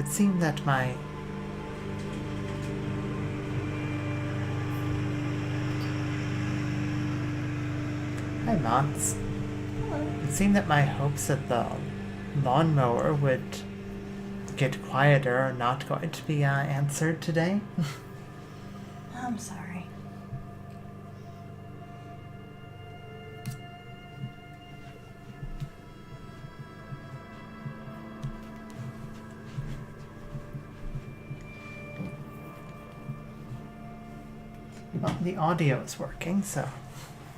It seemed that my... Hi, Motts. It seemed that my hopes that the lawnmower would get quieter are not going to be answered today. I'm sorry. Well, the audio is working, so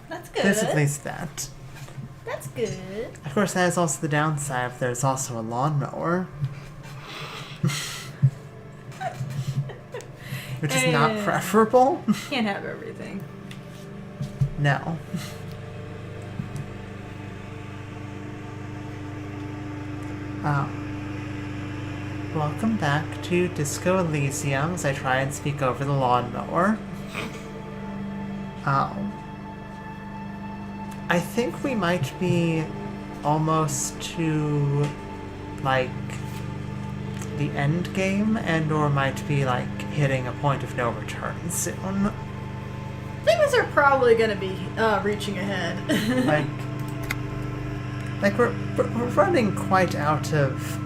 That's good. there's at least that. That's good. Of course, that is also the downside if there's also a lawnmower. Which is not preferable. Can't have everything. No. Welcome back to Disco Elysium as I try and speak over the lawnmower. I think we might be almost to, like, the end game, and or might be, like, hitting a point of no return soon. Things are probably gonna be reaching ahead. like we're running quite out of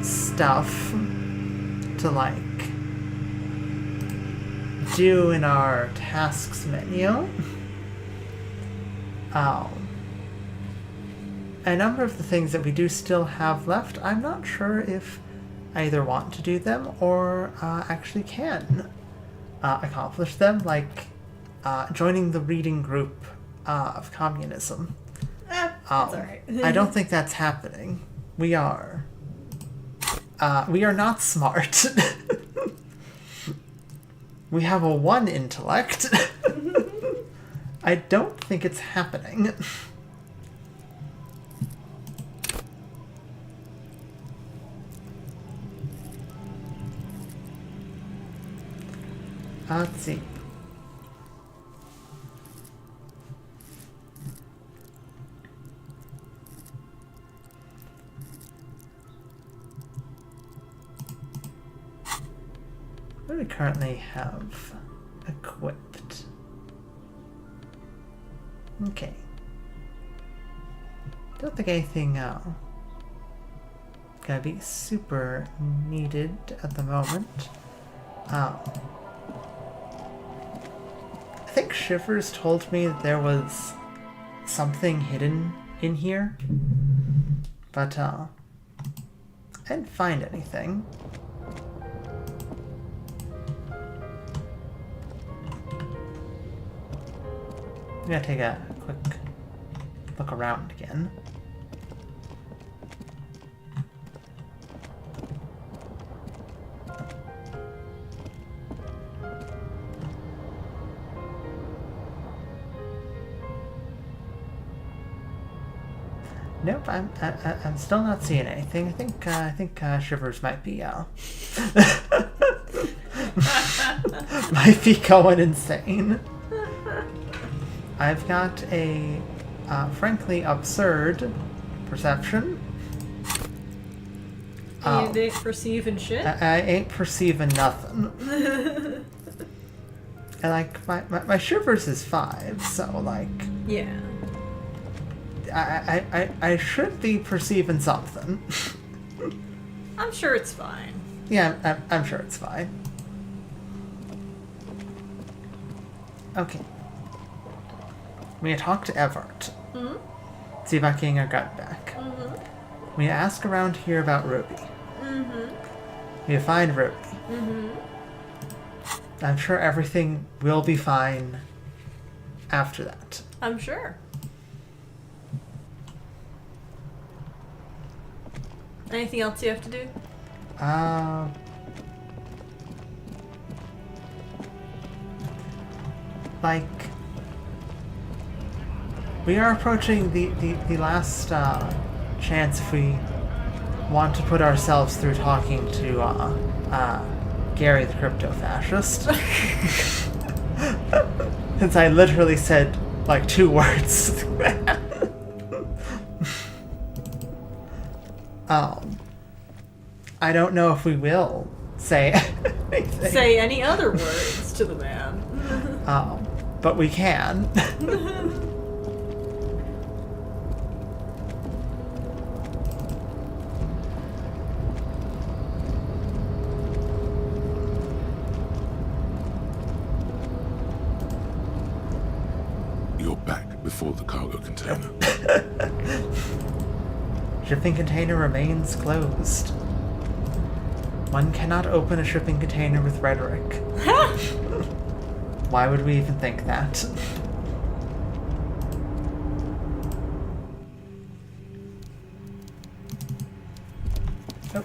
stuff to, like, do in our tasks menu. A number of the things that we do still have left, I'm not sure if I either want to do them or actually can accomplish them, like joining the reading group of communism. That's alright. I don't think that's happening. We are not smart. We have a 1 intellect. I don't think it's happening. Let's see. What do we currently have equipped? Okay. Don't think anything gonna be super needed at the moment. I think Shivers told me that there was something hidden in here, but I didn't find anything. I'm gonna take a quick look around again. Nope, I'm still not seeing anything. I think Shivers might be might be going insane. I've got a frankly absurd perception. You ain't perceiving shit? I ain't perceiving nothing. And like my Shivers is 5, so like Yeah. I should be perceiving something. I'm sure it's fine. Yeah, I'm sure it's fine. Okay. I'm gonna talk to Everett. Mm-hmm. See if I can get her gut back. Mm-hmm. I'm gonna ask around here about Ruby. Mm-hmm. I'm gonna find Ruby. Mm-hmm. I'm sure everything will be fine after that. I'm sure. Anything else you have to do? Like, we are approaching the last chance if we want to put ourselves through talking to Gary the crypto-fascist. Since I literally said like 2 words. I don't know if we will say anything. Say any other words to the man. But we can. You're back before the cargo container. Shipping container remains closed. One cannot open a shipping container with rhetoric. Why would we even think that? Oh,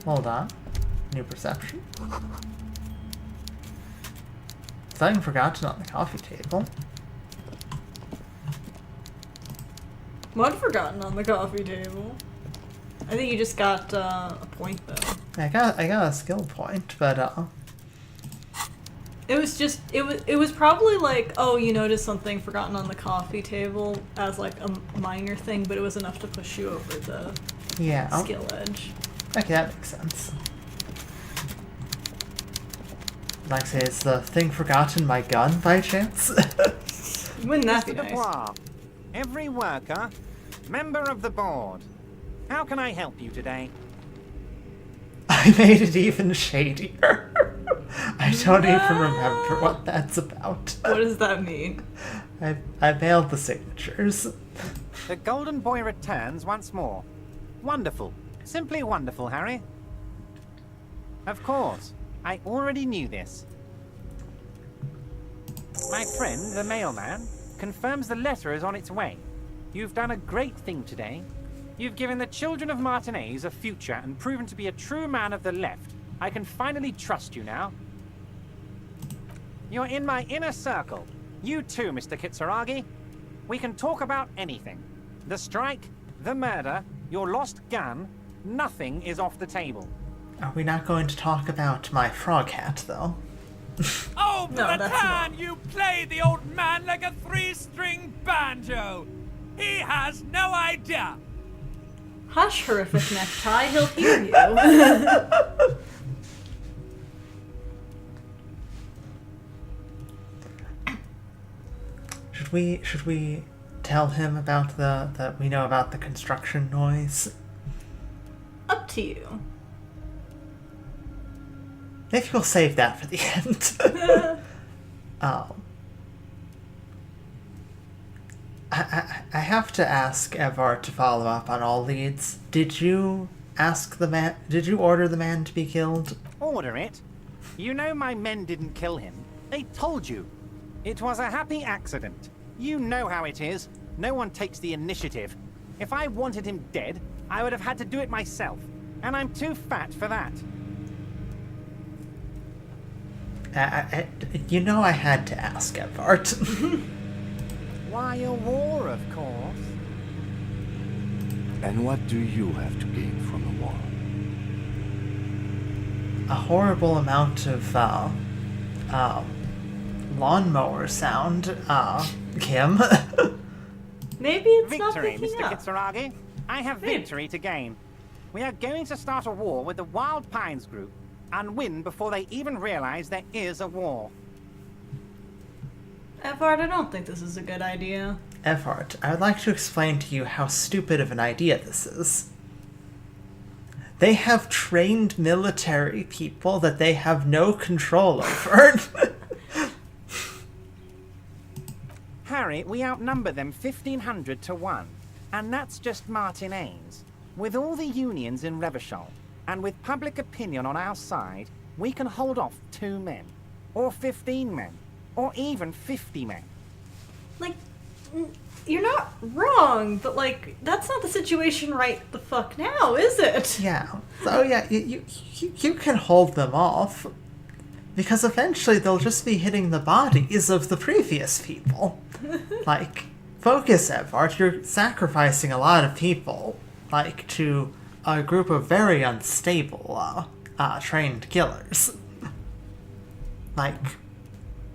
hold on. New perception. Something forgotten on the coffee table. What forgotten on the coffee table? I think you just got a point though. I got a skill point, but It was probably like, oh, you noticed something forgotten on the coffee table as like a minor thing, but it was enough to push you over the yeah. skill edge. Okay, that makes sense. Like I say, is the thing forgotten my gun by chance? Wouldn't that be Mr. nice? Dubois, every worker, member of the board. How can I help you today? I made it even shadier. I don't even remember what that's about. What does that mean? I mailed the signatures. The Golden Boy returns once more. Wonderful. Simply wonderful, Harry. Of course. I already knew this. My friend, the mailman, confirms the letter is on its way. You've done a great thing today. You've given the children of Martinez a future and proven to be a true man of the left. I can finally trust you now. You're in my inner circle. You too, Mr. Kitsuragi. We can talk about anything. The strike, the murder, your lost gun, nothing is off the table. Are we not going to talk about my frog hat, though? Oh, No, that's Bratan, not. you play the old man like a three-string banjo. He has no idea. Hush, horrific necktie, he'll hear you. Should we tell him about that we know about the construction noise? Up to you. Maybe we'll save that for the end. I have to ask Evar to follow up on all leads. Did you order the man to be killed? Order it? You know my men didn't kill him. They told you. It was a happy accident. You know how it is. No one takes the initiative. If I wanted him dead, I would have had to do it myself. And I'm too fat for that. You know I had to ask Evart. Why a war, of course. And what do you have to gain from the war? A horrible amount of lawnmower sound, Kim. Maybe it's not Victory, picking Mr. up. Kitsuragi. I have Maybe. victory to gain. We are going to start a war with the Wild Pines group and win before they even realize there is a war. Evard, I don't think this is a good idea. Evart, I would like to explain to you how stupid of an idea this is. They have trained military people that they have no control over. Harry, we outnumber them 1,500 to 1. And that's just Martinez. With all the unions in Revachol, and with public opinion on our side, we can hold off 2 men, or 15 men, or even 50 men. Like, you're not wrong, but like, that's not the situation right the fuck now, is it? Yeah. So yeah, you can hold them off. Because eventually they'll just be hitting the bodies of the previous people. Like, focus, Evart. You're sacrificing a lot of people, like, to a group of very unstable, trained killers. Like,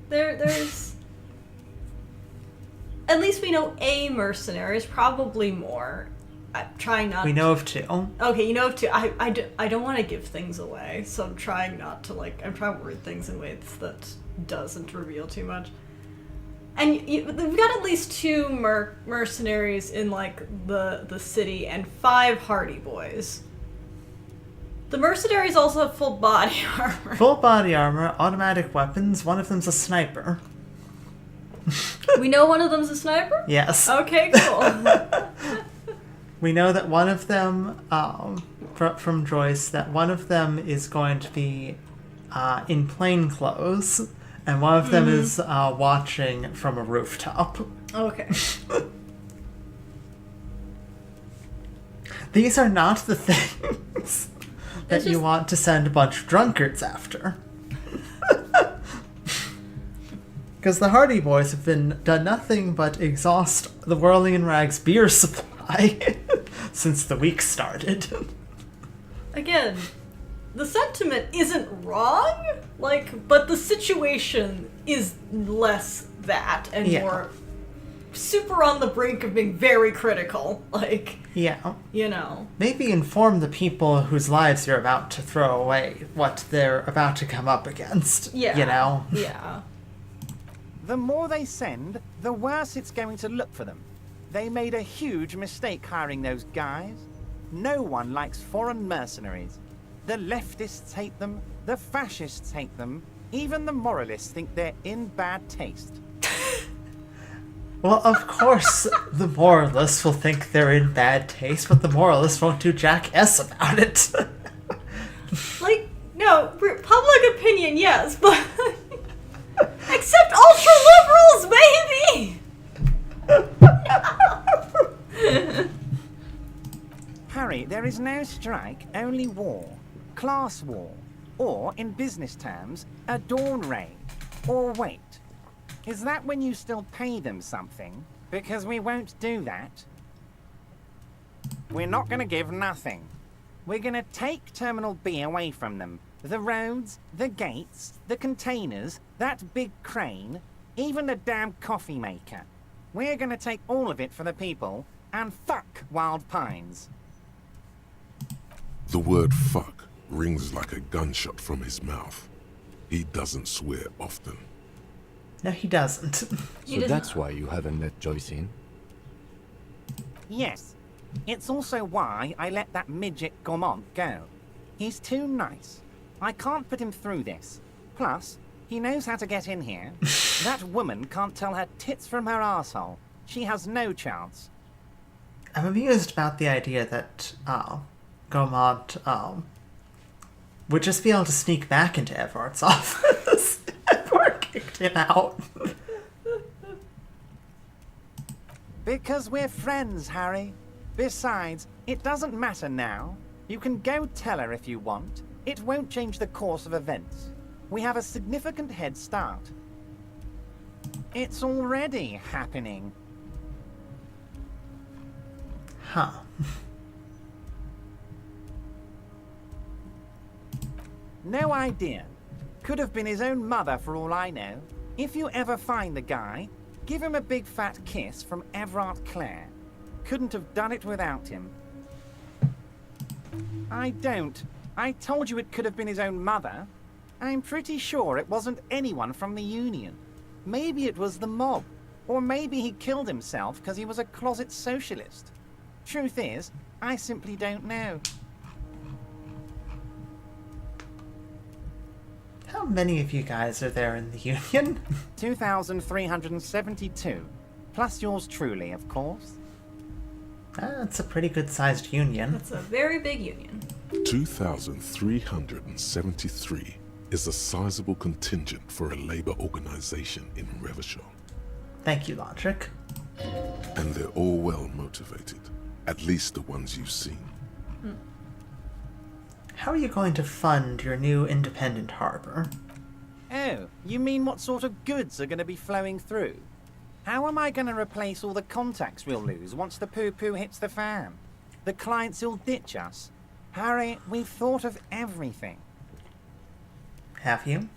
There's... At least we know a mercenary is probably more. I'm trying not. We know of 2. Okay, you know of 2. I don't want to give things away, so I'm trying not to I'm trying to word things in ways that doesn't reveal too much. And we've got at least 2 mercenaries in the city and 5 Hardy Boys. The mercenaries also have full body armor. Full body armor, automatic weapons. One of them's a sniper. We know one of them's a sniper? Yes. Okay, cool. We know that one of them, from Joyce, that one of them is going to be in plain clothes, and one of them is watching from a rooftop. Okay. These are not the things that you want to send a bunch of drunkards after. Because the Hardy Boys have done nothing but exhaust the Whirling in Rags beer supply since the week started. Again, the sentiment isn't wrong, but the situation is less that and more super on the brink of being very critical. Yeah. You know. Maybe inform the people whose lives you're about to throw away what they're about to come up against. Yeah. You know? Yeah. The more they send, the worse it's going to look for them. They made a huge mistake hiring those guys. No one likes foreign mercenaries. The leftists hate them, the fascists hate them, even the moralists think they're in bad taste. Well, of course, the moralists will think they're in bad taste, but the moralists won't do jack S about it. No, public opinion, yes, but... Except ultra-liberals, baby! Harry, there is no strike, only war. Class war. Or, in business terms, a dawn raid. Or wait. Is that when you still pay them something? Because we won't do that. We're not going to give nothing. We're going to take Terminal B away from them. The roads, the gates, the containers, that big crane, even the damn coffee maker. We're going to take all of it for the people, and fuck Wild Pines. The word fuck rings like a gunshot from his mouth. He doesn't swear often. No, he doesn't. So that's why you haven't let Joyce in? Yes. It's also why I let that midget Gaumont go. He's too nice. I can't put him through this. Plus, he knows how to get in here. That woman can't tell her tits from her arsehole. She has no chance. I'm amused about the idea that Gaumont would just be able to sneak back into Everard's office. Everard kicked him out. Because we're friends, Harry. Besides, it doesn't matter now. You can go tell her if you want. It won't change the course of events. We have a significant head start. It's already happening. Huh. No idea. Could have been his own mother for all I know. If you ever find the guy, give him a big fat kiss from Everard Clare. Couldn't have done it without him. I don't. I told you it could have been his own mother. I'm pretty sure it wasn't anyone from the Union. Maybe it was the mob. Or maybe he killed himself because he was a closet socialist. Truth is, I simply don't know. How many of you guys are there in the Union? 2,372. Plus yours truly, of course. That's a pretty good-sized union. That's a very big union. 2,373 is a sizable contingent for a labor organization in Revachol. Thank you, Logic. And they're all well motivated. At least the ones you've seen. How are you going to fund your new independent harbor? Oh, you mean what sort of goods are going to be flowing through? How am I going to replace all the contacts we'll lose once the poo-poo hits the fan? The clients will ditch us. Harry, we've thought of everything. Have you?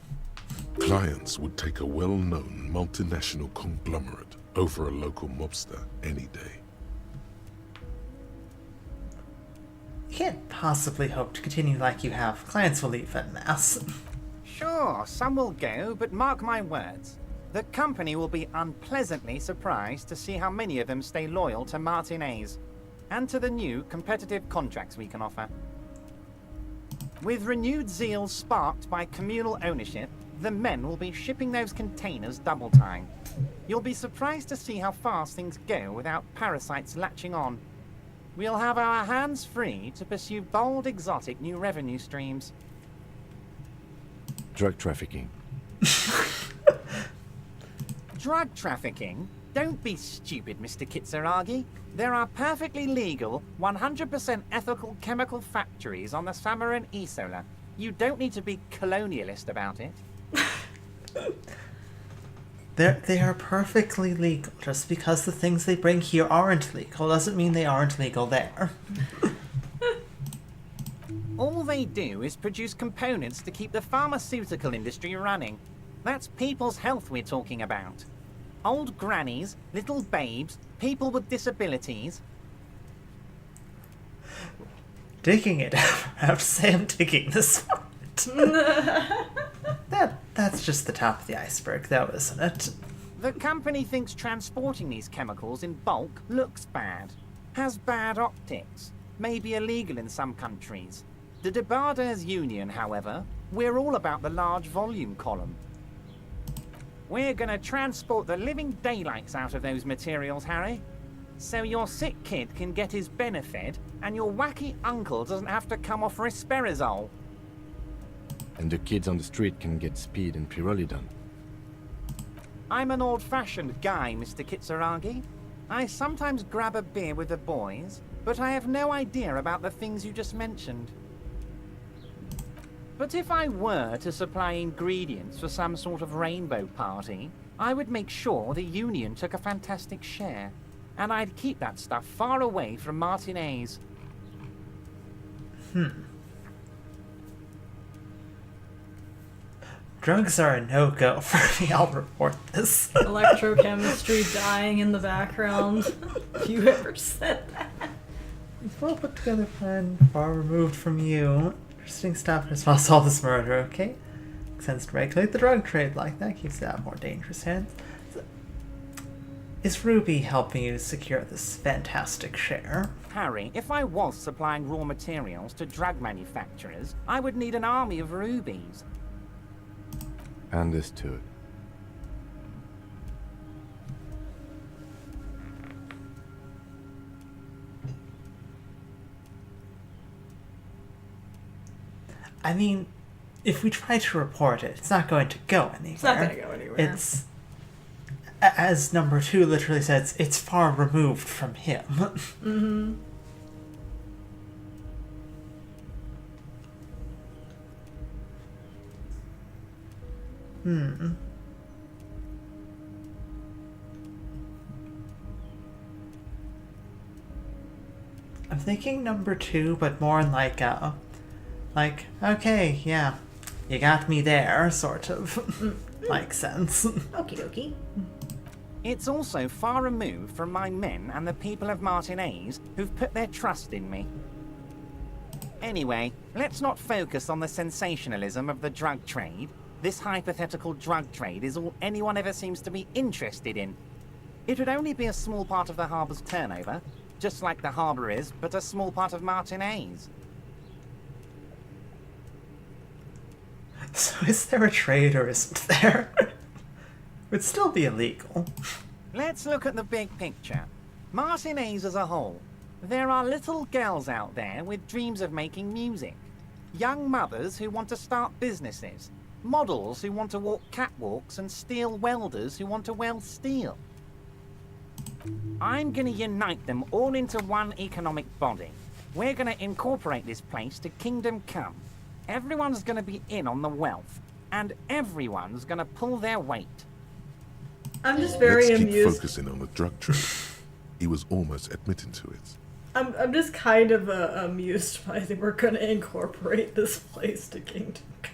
Clients would take a well-known multinational conglomerate over a local mobster any day. You can't possibly hope to continue like you have. Clients will leave en masse. Sure, some will go, but mark my words. The company will be unpleasantly surprised to see how many of them stay loyal to Martinez, and to the new competitive contracts we can offer. With renewed zeal sparked by communal ownership, the men will be shipping those containers double time. You'll be surprised to see how fast things go without parasites latching on. We'll have our hands free to pursue bold, exotic new revenue streams. Drug trafficking. Drug trafficking? Don't be stupid, Mr. Kitsuragi. There are perfectly legal, 100% ethical chemical factories on the Samaran Isola. You don't need to be colonialist about it. They are perfectly legal. Just because the things they bring here aren't legal doesn't mean they aren't legal there. All they do is produce components to keep the pharmaceutical industry running. That's people's health we're talking about. Old grannies, little babes, people with disabilities. Digging it. I have to say I'm digging this part. That's just the top of the iceberg, though, isn't it? The company thinks transporting these chemicals in bulk looks bad, has bad optics, may be illegal in some countries. The Debarders Union, however, we're all about the large volume column. We're gonna transport the living daylights out of those materials, Harry. So your sick kid can get his benefit, and your wacky uncle doesn't have to come off risperazole. And the kids on the street can get speed and pyrrolidon. I'm an old-fashioned guy, Mr. Kitsuragi. I sometimes grab a beer with the boys, but I have no idea about the things you just mentioned. But if I were to supply ingredients for some sort of rainbow party, I would make sure the Union took a fantastic share. And I'd keep that stuff far away from Martinez. Drugs are a no-go for me. I'll report this. Electrochemistry dying in the background. You ever said that? Well put together plan, far removed from you. Interesting stuff as well as all this murder, okay? Makes sense to regulate the drug trade like that, keeps it out of more dangerous hands. Is Ruby helping you secure this fantastic share? Harry, if I was supplying raw materials to drug manufacturers, I would need an army of rubies. Understood. I mean, if we try to report it, it's not going to go anywhere. It's not going to go anywhere. It's, as number 2 literally says, it's far removed from him. Mm-hmm. I'm thinking number 2, but more in like, okay, yeah, you got me there, sort of, like sense. Okie dokie. It's also far removed from my men and the people of Martinez who've put their trust in me. Anyway, let's not focus on the sensationalism of the drug trade. This hypothetical drug trade is all anyone ever seems to be interested in. It would only be a small part of the harbor's turnover, just like the harbor is, but a small part of Martinez. So is there a trade or isn't there? It would still be illegal. Let's look at the big picture. Martinez as a whole. There are little girls out there with dreams of making music. Young mothers who want to start businesses. Models who want to walk catwalks and steel welders who want to weld steel. I'm gonna unite them all into one economic body. We're gonna incorporate this place to Kingdom Come. Everyone's gonna be in on the wealth, and everyone's gonna pull their weight. I'm just very Let's keep amused. focusing on the drug trade. He was almost admitting to it. I'm just kind of amused by that we're going to incorporate this place to Kingdom Come.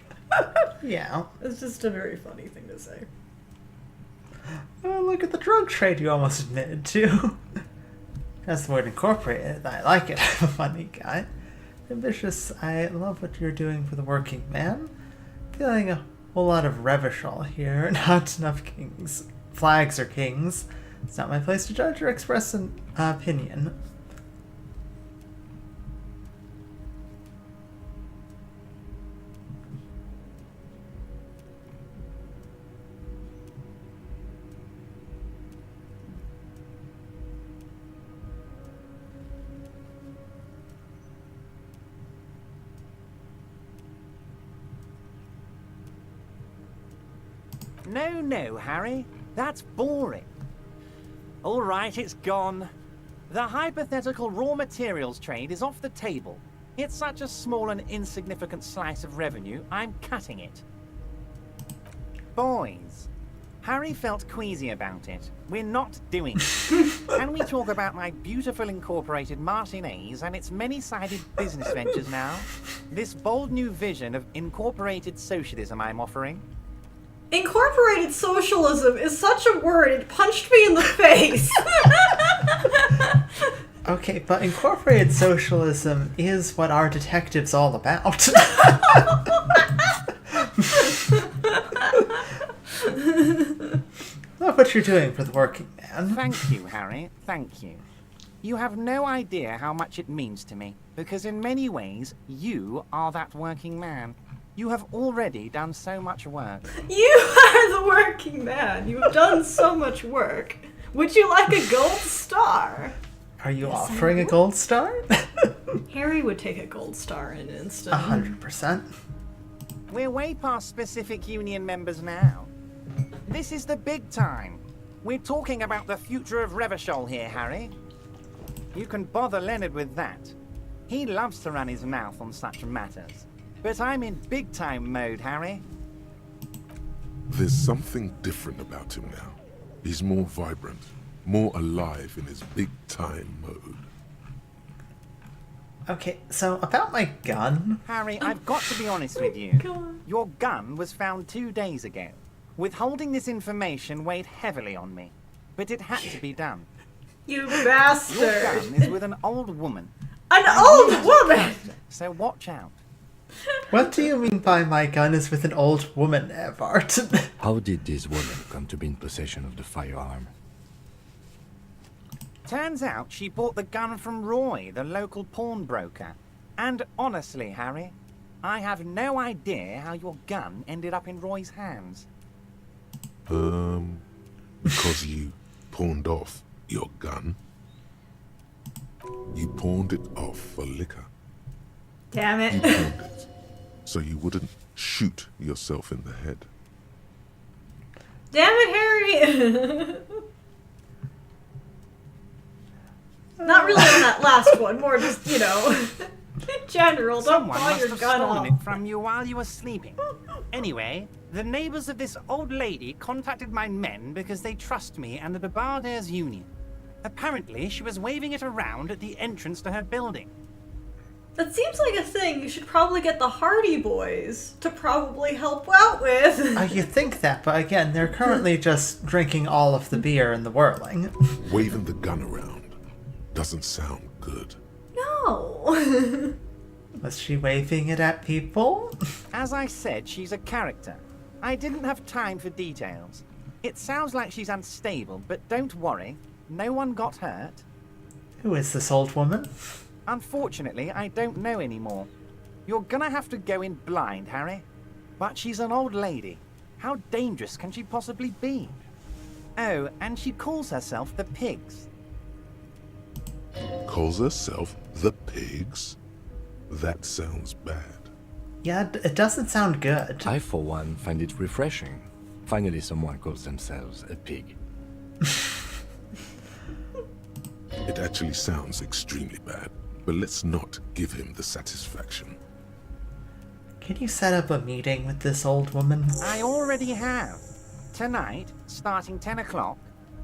Yeah. It's just a very funny thing to say. Oh, look at the drug trade you almost admitted to. That's the word incorporated. I like it. I'm a funny guy. Ambitious, I love what you're doing for the working man. Feeling a whole lot of Revachol here, not enough kings. Flags or kings. It's not my place to judge or express an opinion. No, Harry. That's boring. All right, it's gone. The hypothetical raw materials trade is off the table. It's such a small and insignificant slice of revenue, I'm cutting it. Boys, Harry felt queasy about it. We're not doing it. Can we talk about my beautiful incorporated Martinez and its many-sided business ventures now? This bold new vision of incorporated socialism I'm offering? Incorporated socialism is such a word, it punched me in the face. Okay, but incorporated socialism is what our detective's all about. Love what you're doing for the working man. Thank you, Harry. Thank you. You have no idea how much it means to me, because in many ways, you are that working man. You have already done so much work. You are the working man. You have done so much work. Would you like a gold star? Are you offering a gold star? Harry would take a gold star in an instant. 100%. We're way past specific union members now. This is the big time. We're talking about the future of Revachol here, Harry. You can bother Leonard with that. He loves to run his mouth on such matters. But I'm in big-time mode, Harry. There's something different about him now. He's more vibrant, more alive in his big-time mode. Okay, so about my gun. Harry, I've got to be honest with you. Go on. Your gun was found 2 days ago. Withholding this information weighed heavily on me. But it had to be done. You Your bastard. gun is with an old woman. An old woman! So watch out. What do you mean by my gun is with an old woman, Evart? How did this woman come to be in possession of the firearm? Turns out she bought the gun from Roy, the local pawnbroker. And honestly, Harry, I have no idea how your gun ended up in Roy's hands. Because you pawned off your gun. You pawned it off for liquor. Damn You it. pawned it so you wouldn't shoot yourself in the head. Damn it, Harry! Not really on that last one, more just, in general, don't Someone pull must your have gun stolen off. it from you while you were sleeping. Anyway, the neighbors of this old lady contacted my men because they trust me and the Barbadairs Union. Apparently, she was waving it around at the entrance to her building. That seems like a thing you should probably get the Hardy Boys to probably help out with. You think that, but again, they're currently just drinking all of the beer and the whirling. Waving the gun around doesn't sound good. No. Was she waving it at people? As I said, she's a character. I didn't have time for details. It sounds like she's unstable, but don't worry. No one got hurt. Who is this old woman? Unfortunately, I don't know anymore. You're gonna have to go in blind, Harry. But she's an old lady. How dangerous can she possibly be? Oh, and she calls herself the Pigs. Calls herself the Pigs? That sounds bad. Yeah, it doesn't sound good. I, for one, find it refreshing. Finally, someone calls themselves a pig. It actually sounds extremely bad, but let's not give him the satisfaction. Can you set up a meeting with this old woman? I already have. Tonight, starting 10 o'clock,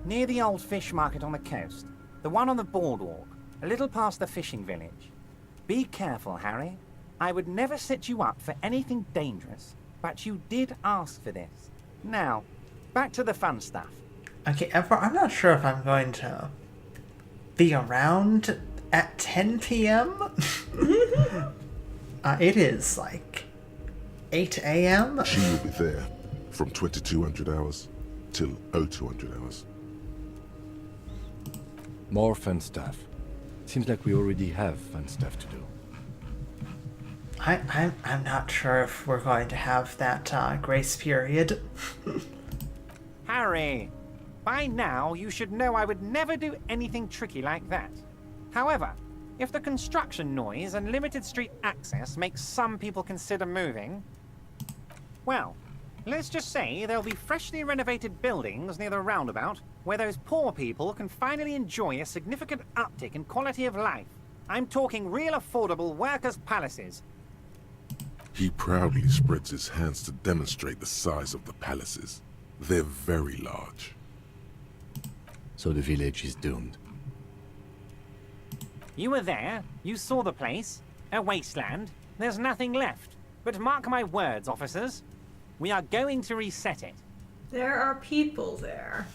near the old fish market on the coast. The one on the boardwalk, a little past the fishing village. Be careful, Harry. I would never set you up for anything dangerous, but you did ask for this. Now, back to the fun stuff. Okay, Emperor, I'm not sure if I'm going to be around at 10 p.m. It is like 8 a.m. She will be there from 2200 hours till 0200 hours. More fun stuff. Seems like we already have fun stuff to do. I'm not sure if we're going to have that grace period. Harry, by now you should know I would never do anything tricky like that. However, if the construction noise and limited street access makes some people consider moving, well, let's just say there'll be freshly renovated buildings near the roundabout where those poor people can finally enjoy a significant uptick in quality of life. I'm talking real affordable workers' palaces. He proudly spreads his hands to demonstrate the size of the palaces. They're very large. So the village is doomed. You were there, you saw the place, a wasteland, there's nothing left. But mark my words, officers, we are going to reset it. There are people there,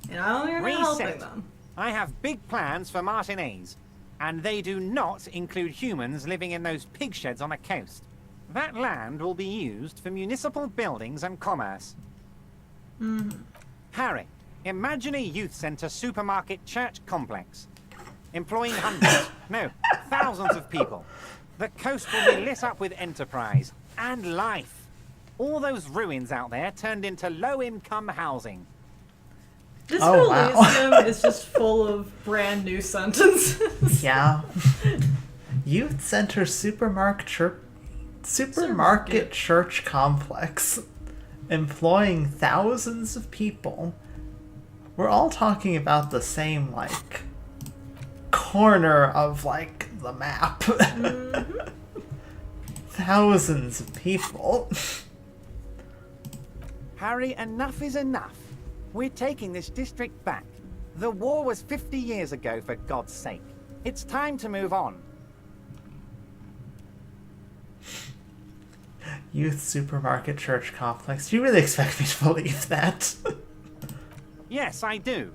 and I'm going to helping Reset. them. I have big plans for Martinez, and they do not include humans living in those pig sheds on the coast. That land will be used for municipal buildings and commerce. Harry, imagine a youth centre supermarket church complex. Employing hundreds, no, thousands of people. The coast will be lit up with enterprise and life. All those ruins out there turned into low-income housing. Disco Oh, wow. Elysium is just full of brand new sentences. Yeah. Youth Center Supermarket Church Complex. Employing thousands of people. We're all talking about the same, like, corner of, like, the map. Thousands of people. Harry, enough is enough. We're taking this district back. The war was 50 years ago, for God's sake. It's time to move on. Youth Supermarket Church Complex. Do you really expect me to believe that? Yes, I do.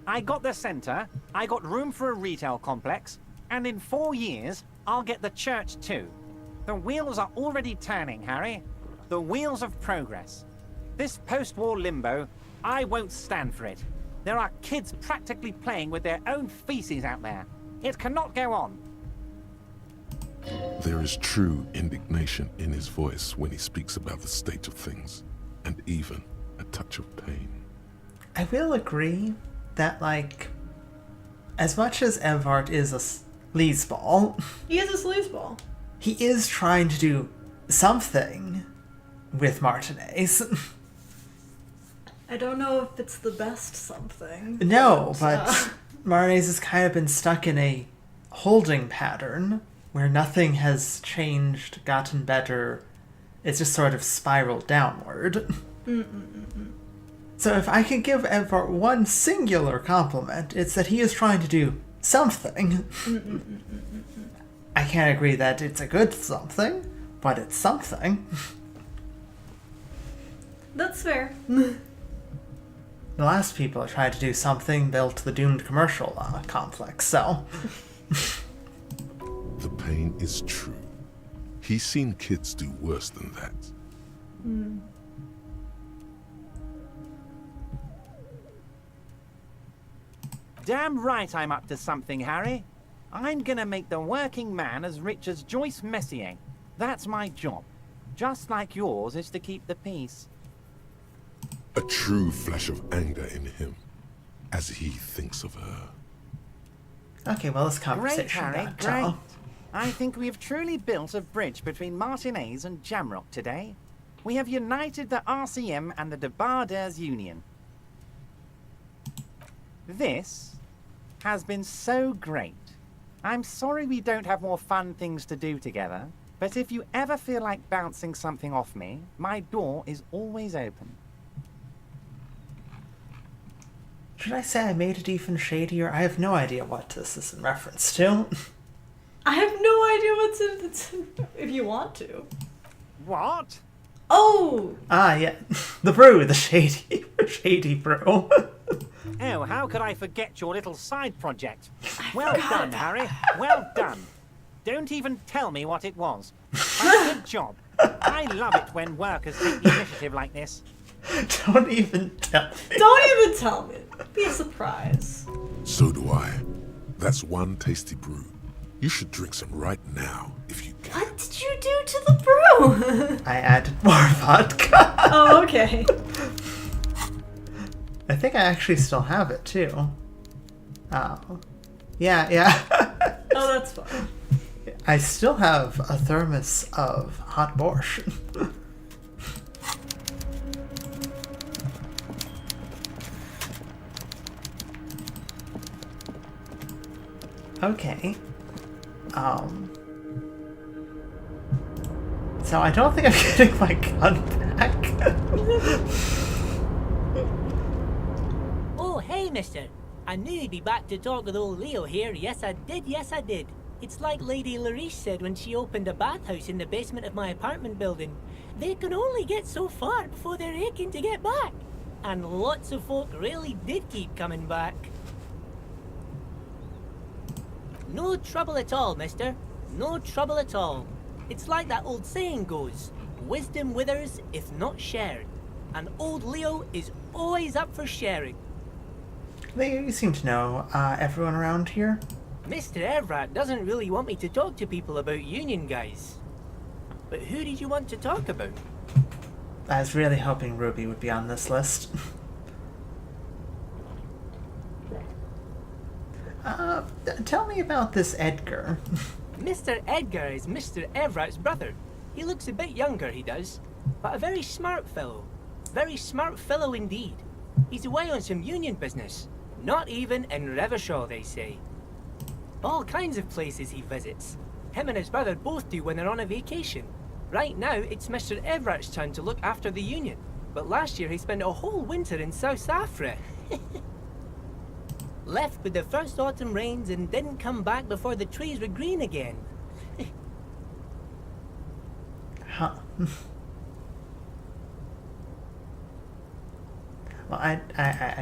I got the centre, I got room for a retail complex, and in 4 years, I'll get the church too. The wheels are already turning, Harry. The wheels of progress. This post-war limbo, I won't stand for it. There are kids practically playing with their own feces out there. It cannot go on. There is true indignation in his voice when he speaks about the state of things, and even a touch of pain. I will agree that, like, as much as Evart is a sleazeball, He is a sleazeball. he is trying to do something with Martinez. I don't know if it's the best something. No, but Martinez has kind of been stuck in a holding pattern where nothing has changed, gotten better. It's just sort of spiraled downward. So if I can give Evart one singular compliment, it's that he is trying to do something. I can't agree that it's a good something, but it's something. That's fair. The last people that tried to do something built the doomed commercial complex, so... The pain is true. He's seen kids do worse than that. Damn right I'm up to something, Harry. I'm gonna make the working man as rich as Joyce Messier. That's my job. Just like yours is to keep the peace. A true flash of anger in him, as he thinks of her. Okay, well, this Great, conversation Harry, got, great. I think we have truly built a bridge between Martinez and Jamrock today. We have united the RCM and the Debarders Union. This has been so great. I'm sorry we don't have more fun things to do together, but if you ever feel like bouncing something off me, my door is always open. Should I say I made it even shadier? I have no idea what this is in reference to. I have no idea what's in if you want to. What? Oh! Yeah. The brew, the shady brew. Oh, how could I forget your little side project? Well done, Harry. Well done. Don't even tell me what it was. But good job. I love it when workers take the initiative like this. Don't even tell me. Don't even tell me. Be a surprise. So do I. That's one tasty brew. You should drink some right now, if you can. What did you do to the brew? I added more vodka. Oh, okay. I think I actually still have it too. Oh. Yeah. Oh, that's fine. I still have a thermos of hot borscht. Okay. So I don't think I'm getting my gun back. Oh, hey, mister. I knew you'd be back to talk with old Leo here. Yes, I did. It's like Lady Larice said when she opened a bathhouse in the basement of my apartment building. They can only get so far before they're aching to get back. And lots of folk really did keep coming back. No trouble at all, mister. No trouble at all. It's like that old saying goes, wisdom withers if not shared. And old Leo is always up for sharing. You seem to know everyone around here. Mr. Evrat doesn't really want me to talk to people about union guys. But who did you want to talk about? I was really hoping Ruby would be on this list. Tell me about this Edgar. Mr. Edgar is Mr. Evrat's brother. He looks a bit younger, he does, but a very smart fellow. Very smart fellow indeed. He's away on some union business. Not even in Revachol, they say. All kinds of places he visits. Him and his brother both do when they're on a vacation. Right now, it's Mr. Everett's turn to look after the union. But last year he spent a whole winter in South Africa. Left with the first autumn rains and didn't come back before the trees were green again. Huh. Well, I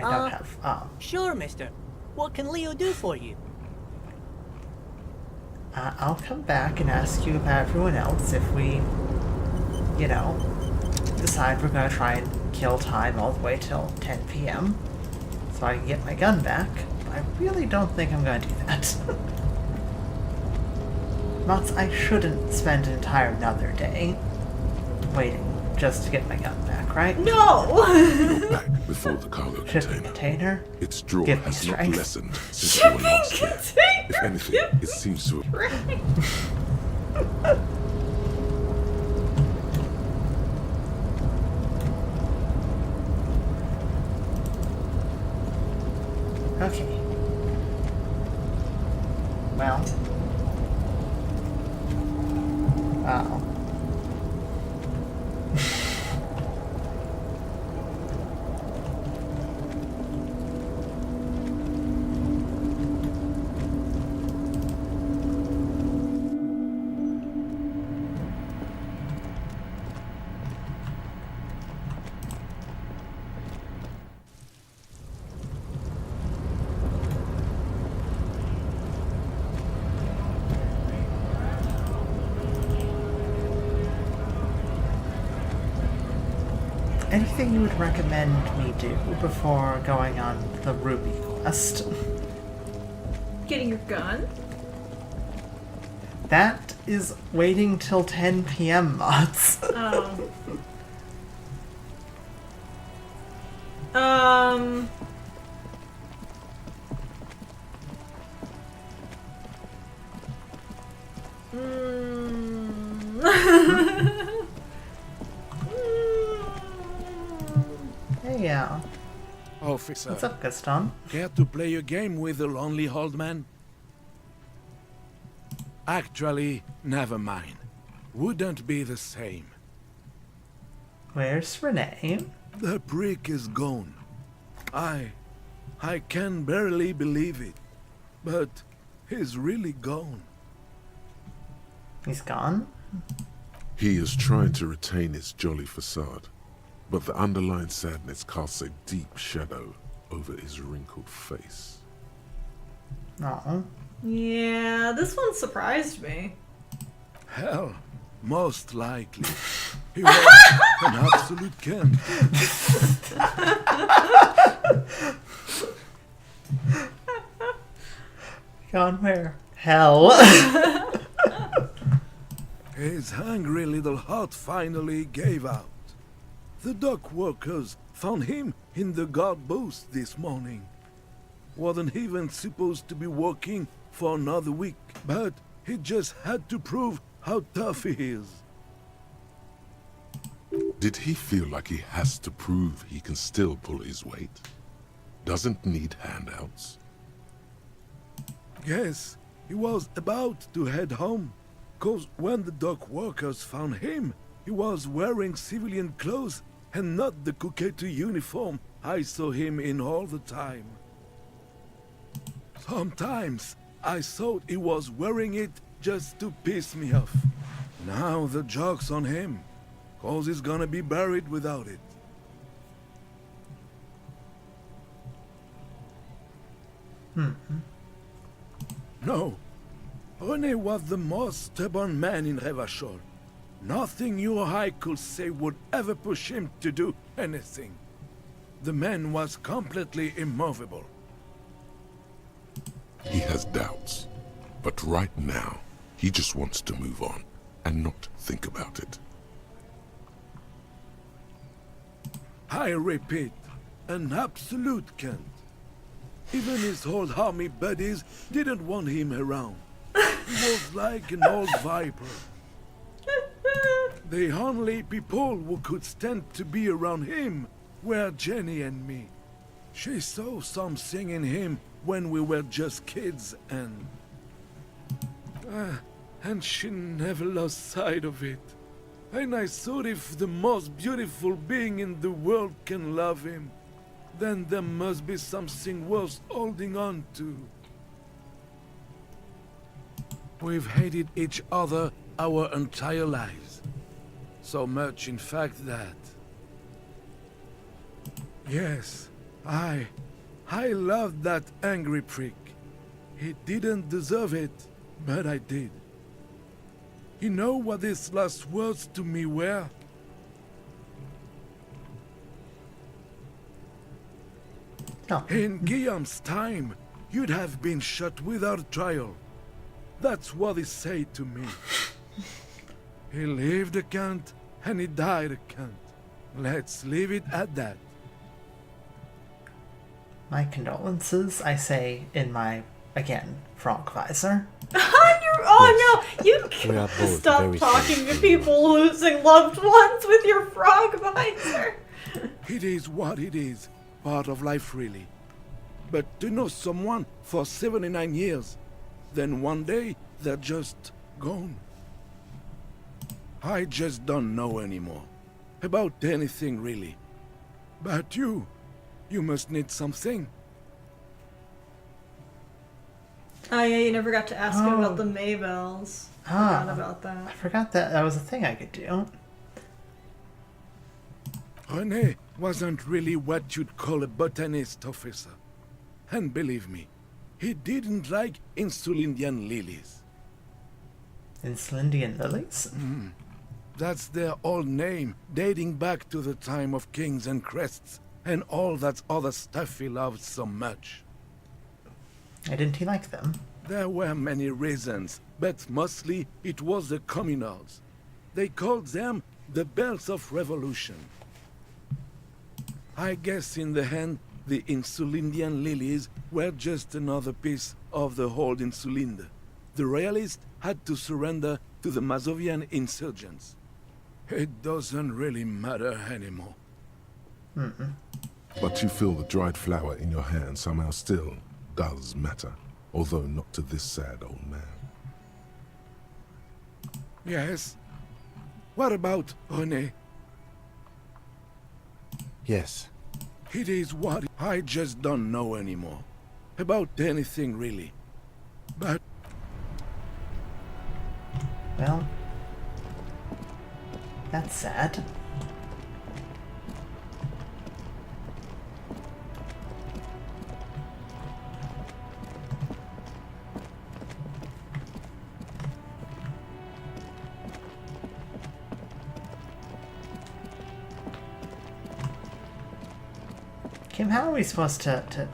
don't have. Sure, mister. What can Leo do for you? I'll come back and ask you about everyone else if we, decide we're gonna try and kill time all the way till 10 p.m. so I can get my gun back. But I really don't think I'm gonna do that. Motts, I shouldn't spend an entire another day waiting just to get my gun back, right? No! You're back before the cargo Shipping container. container? Its draw Give me has not strength. lessened since you were Shipping last there. container! If anything, it seems to have... Okay. Well. Wow. Anything you would recommend me do before going on the Ruby quest? Getting your gun? That is waiting till 10 p.m. Motts. Oh. Hey, Officer, what's up, Gaston? care to play a game with the lonely old man? Actually, never mind. Wouldn't be the same. Where's Renee? The prick is gone. I can barely believe it. But he's really gone. He's gone? He is trying to retain his jolly facade, but the underlying sadness casts a deep shadow over his wrinkled face. No. Yeah, this one surprised me. Hell, most likely. He was an absolute Ken. Gone where? Hell. His hungry little heart finally gave out. The dock workers found him in the guard booth this morning. Wasn't even supposed to be working for another week, but he just had to prove how tough he is. Did he feel like he has to prove he can still pull his weight? Doesn't need handouts? Yes, he was about to head home, 'cause when the dock workers found him, he was wearing civilian clothes and not the Kuketu uniform I saw him in all the time. Sometimes I thought he was wearing it just to piss me off. Now the joke's on him, 'cause he's gonna be buried without it. No, Rene was the most stubborn man in Revachol. Nothing you or I could say would ever push him to do anything. The man was completely immovable. He has doubts, but right now, he just wants to move on and not think about it. I repeat, an absolute cunt. Even his old army buddies didn't want him around. He was like an old viper. The only people who could stand to be around him were Jenny and me. She saw something in him when we were just kids, and she never lost sight of it. And I thought if the most beautiful being in the world can love him, then there must be something worth holding on to. We've hated each other our entire lives. So much, in fact, that... Yes, I loved that angry prick. He didn't deserve it, but I did. You know what his last words to me were? No. In Guillaume's time, you'd have been shot without trial. That's what he said to me. He lived a cunt, and he died a cunt. Let's leave it at that. My condolences, I say in my, again, frog visor. Oh no! You We are both stop very talking sorry. to people losing loved ones with your frog visor. It is what it is. Part of life, really. But to know someone for 79 years, then one day they're just gone. I just don't know anymore. About anything, really. But you must need something. Oh yeah, you never got to ask him Oh. about the Maybells. Ah. Forgot about I that. forgot that was a thing I could do. René wasn't really what you'd call a botanist, officer. And believe me, he didn't like Insulindian lilies. Insulindian lilies? That's their old name, dating back to the time of kings and crests, and all that other stuff he loved so much. Why didn't he like them? There were many reasons, but mostly it was the communals. They called them the Bells of Revolution. I guess in the end, the Insulindian lilies were just another piece of the whole Insulinde. The royalists had to surrender to the Mazovian insurgents. It doesn't really matter anymore. But you feel the dried flower in your hand somehow still does matter, although not to this sad old man. Yes? What about René? Yes. It is what I just don't know anymore. About anything, really. But Well, that's sad. Kim, how are we supposed to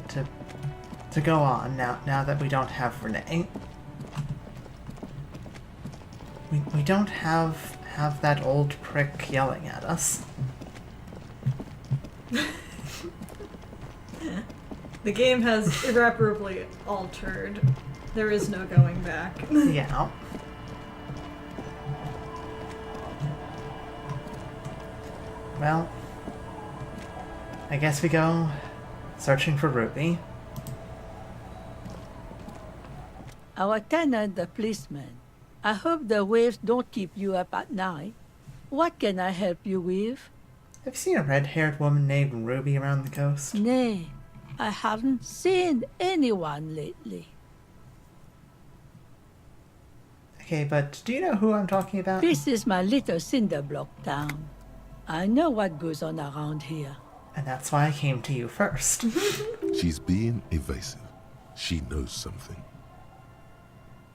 go on now that we don't have Renee? We don't have that old prick yelling at us. The game has irreparably altered. There is no going back. Yeah. Well, I guess we go searching for Ruby. Our tenant, the policeman. I hope the waves don't keep you up at night. What can I help you with? Have you seen a red-haired woman named Ruby around the coast? Nay, I haven't seen anyone lately. Okay, but do you know who I'm talking about? This is my little cinder block town. I know what goes on around here. And that's why I came to you first. She's being evasive. She knows something.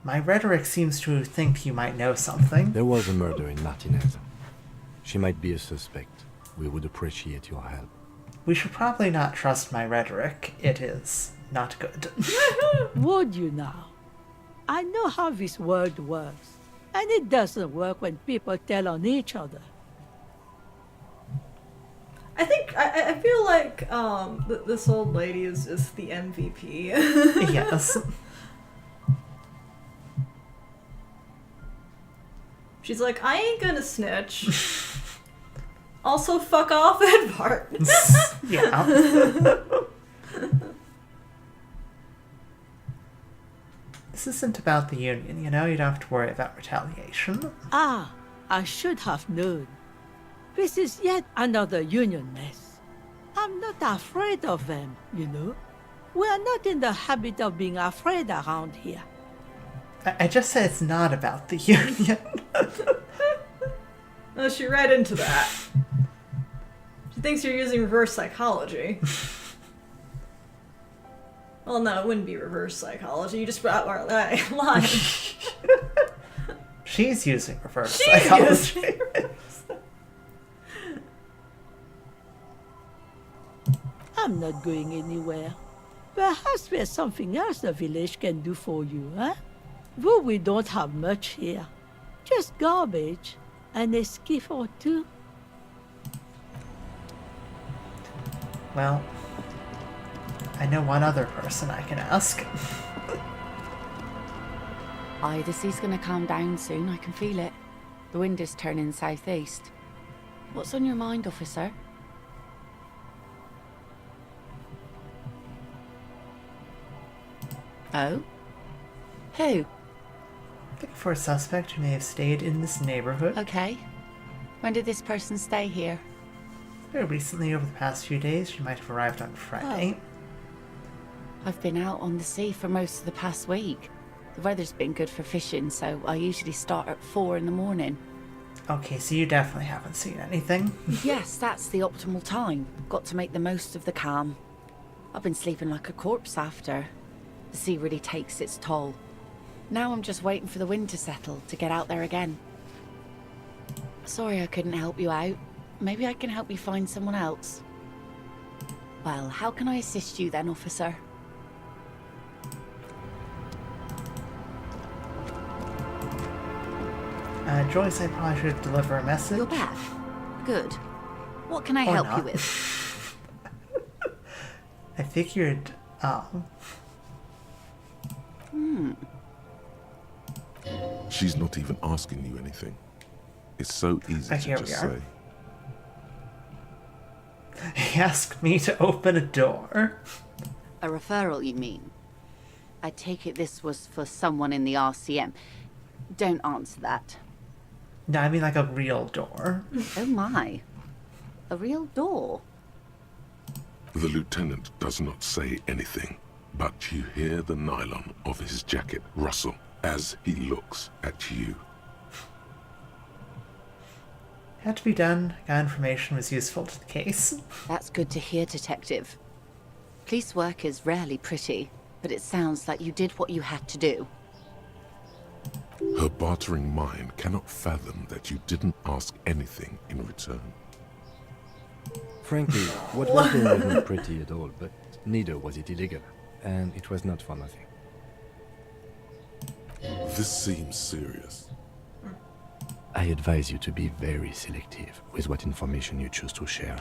My rhetoric seems to think you might know something. There was a murder in Martinez. She might be a suspect. We would appreciate your help. We should probably not trust my rhetoric. It is not good. Would you now? I know how this world works, and it doesn't work when people tell on each other. I think I feel like this old lady is the MVP. Yes. She's like, I ain't gonna snitch. Also, fuck off, Edvard. Yeah. This isn't about the Union, you know? You don't have to worry about retaliation. Ah, I should have known. This is yet another Union mess. I'm not afraid of them, you know. We are not in the habit of being afraid around here. I just said it's not about the Union. Oh, she read into that. She thinks you're using reverse psychology. Well, no, it wouldn't be reverse psychology. You just brought our line. She's using reverse psychology. I'm not going anywhere. Perhaps there's something else the village can do for you, huh? Though we don't have much here. Just garbage and a skiff or two. Well, I know one other person I can ask. Aye, the sea's gonna calm down soon, I can feel it. The wind is turning southeast. What's on your mind, officer? Oh? Who? Looking for a suspect who may have stayed in this neighborhood. Okay. When did this person stay here? Very recently, over the past few days, she might have arrived on Friday. I've been out on the sea for most of the past week. The weather's been good for fishing, so I usually start at 4 in the morning. Okay, so you definitely haven't seen anything. Yes, that's the optimal time. Got to make the most of the calm. I've been sleeping like a corpse after. The sea really takes its toll. Now I'm just waiting for the wind to settle to get out there again. Sorry I couldn't help you out. Maybe I can help you find someone else. Well, how can I assist you then, officer? Joyce, I probably should deliver a message. You're back. Good. What can I Or help not. you with? I figured, She's not even asking you anything. It's so easy to Here we just are. say. he asked me to open a door. A referral, you mean? I take it this was for someone in the RCM. Don't answer that. No, I mean like a real door. Oh my. A real door? The lieutenant does not say anything, but you hear the nylon of his jacket rustle as he looks at you. Had to be done. Got information was useful to the case. That's good to hear, Detective. Police work is rarely pretty, but it sounds like you did what you had to do. Her bartering mind cannot fathom that you didn't ask anything in return. Frankly, what was doing was not pretty at all, but neither was it illegal. And it was not for nothing. This seems serious. I advise you to be very selective with what information you choose to share.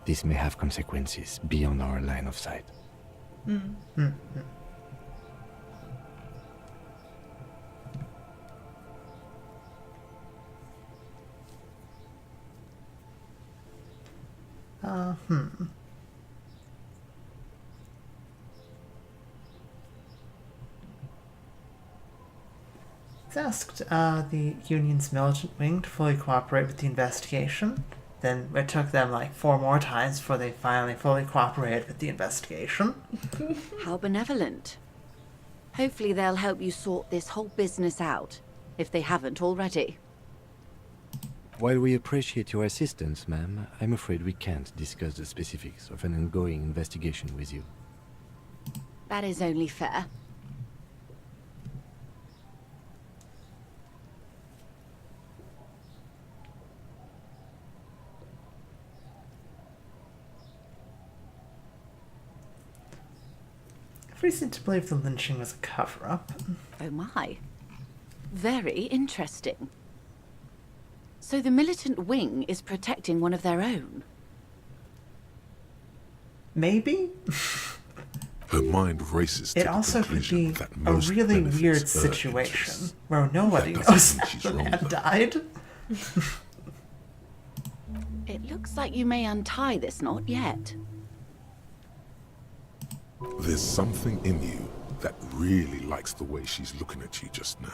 This may have consequences beyond our line of sight. It's asked the Union's militant wing to fully cooperate with the investigation. Then it took them like 4 more times before they finally fully cooperated with the investigation. How benevolent. Hopefully they'll help you sort this whole business out, if they haven't already. While we appreciate your assistance, ma'am, I'm afraid we can't discuss the specifics of an ongoing investigation with you. That is only fair. I've reason to believe the lynching was a cover-up. Oh my. Very interesting. So the militant wing is protecting one of their own? Maybe? Her mind races to It the also could conclusion be that a most really benefits weird her situation interests. where nobody That doesn't knows mean she's the wrong, man though. died. It looks like you may untie this knot yet. There's something in you that really likes the way she's looking at you just now.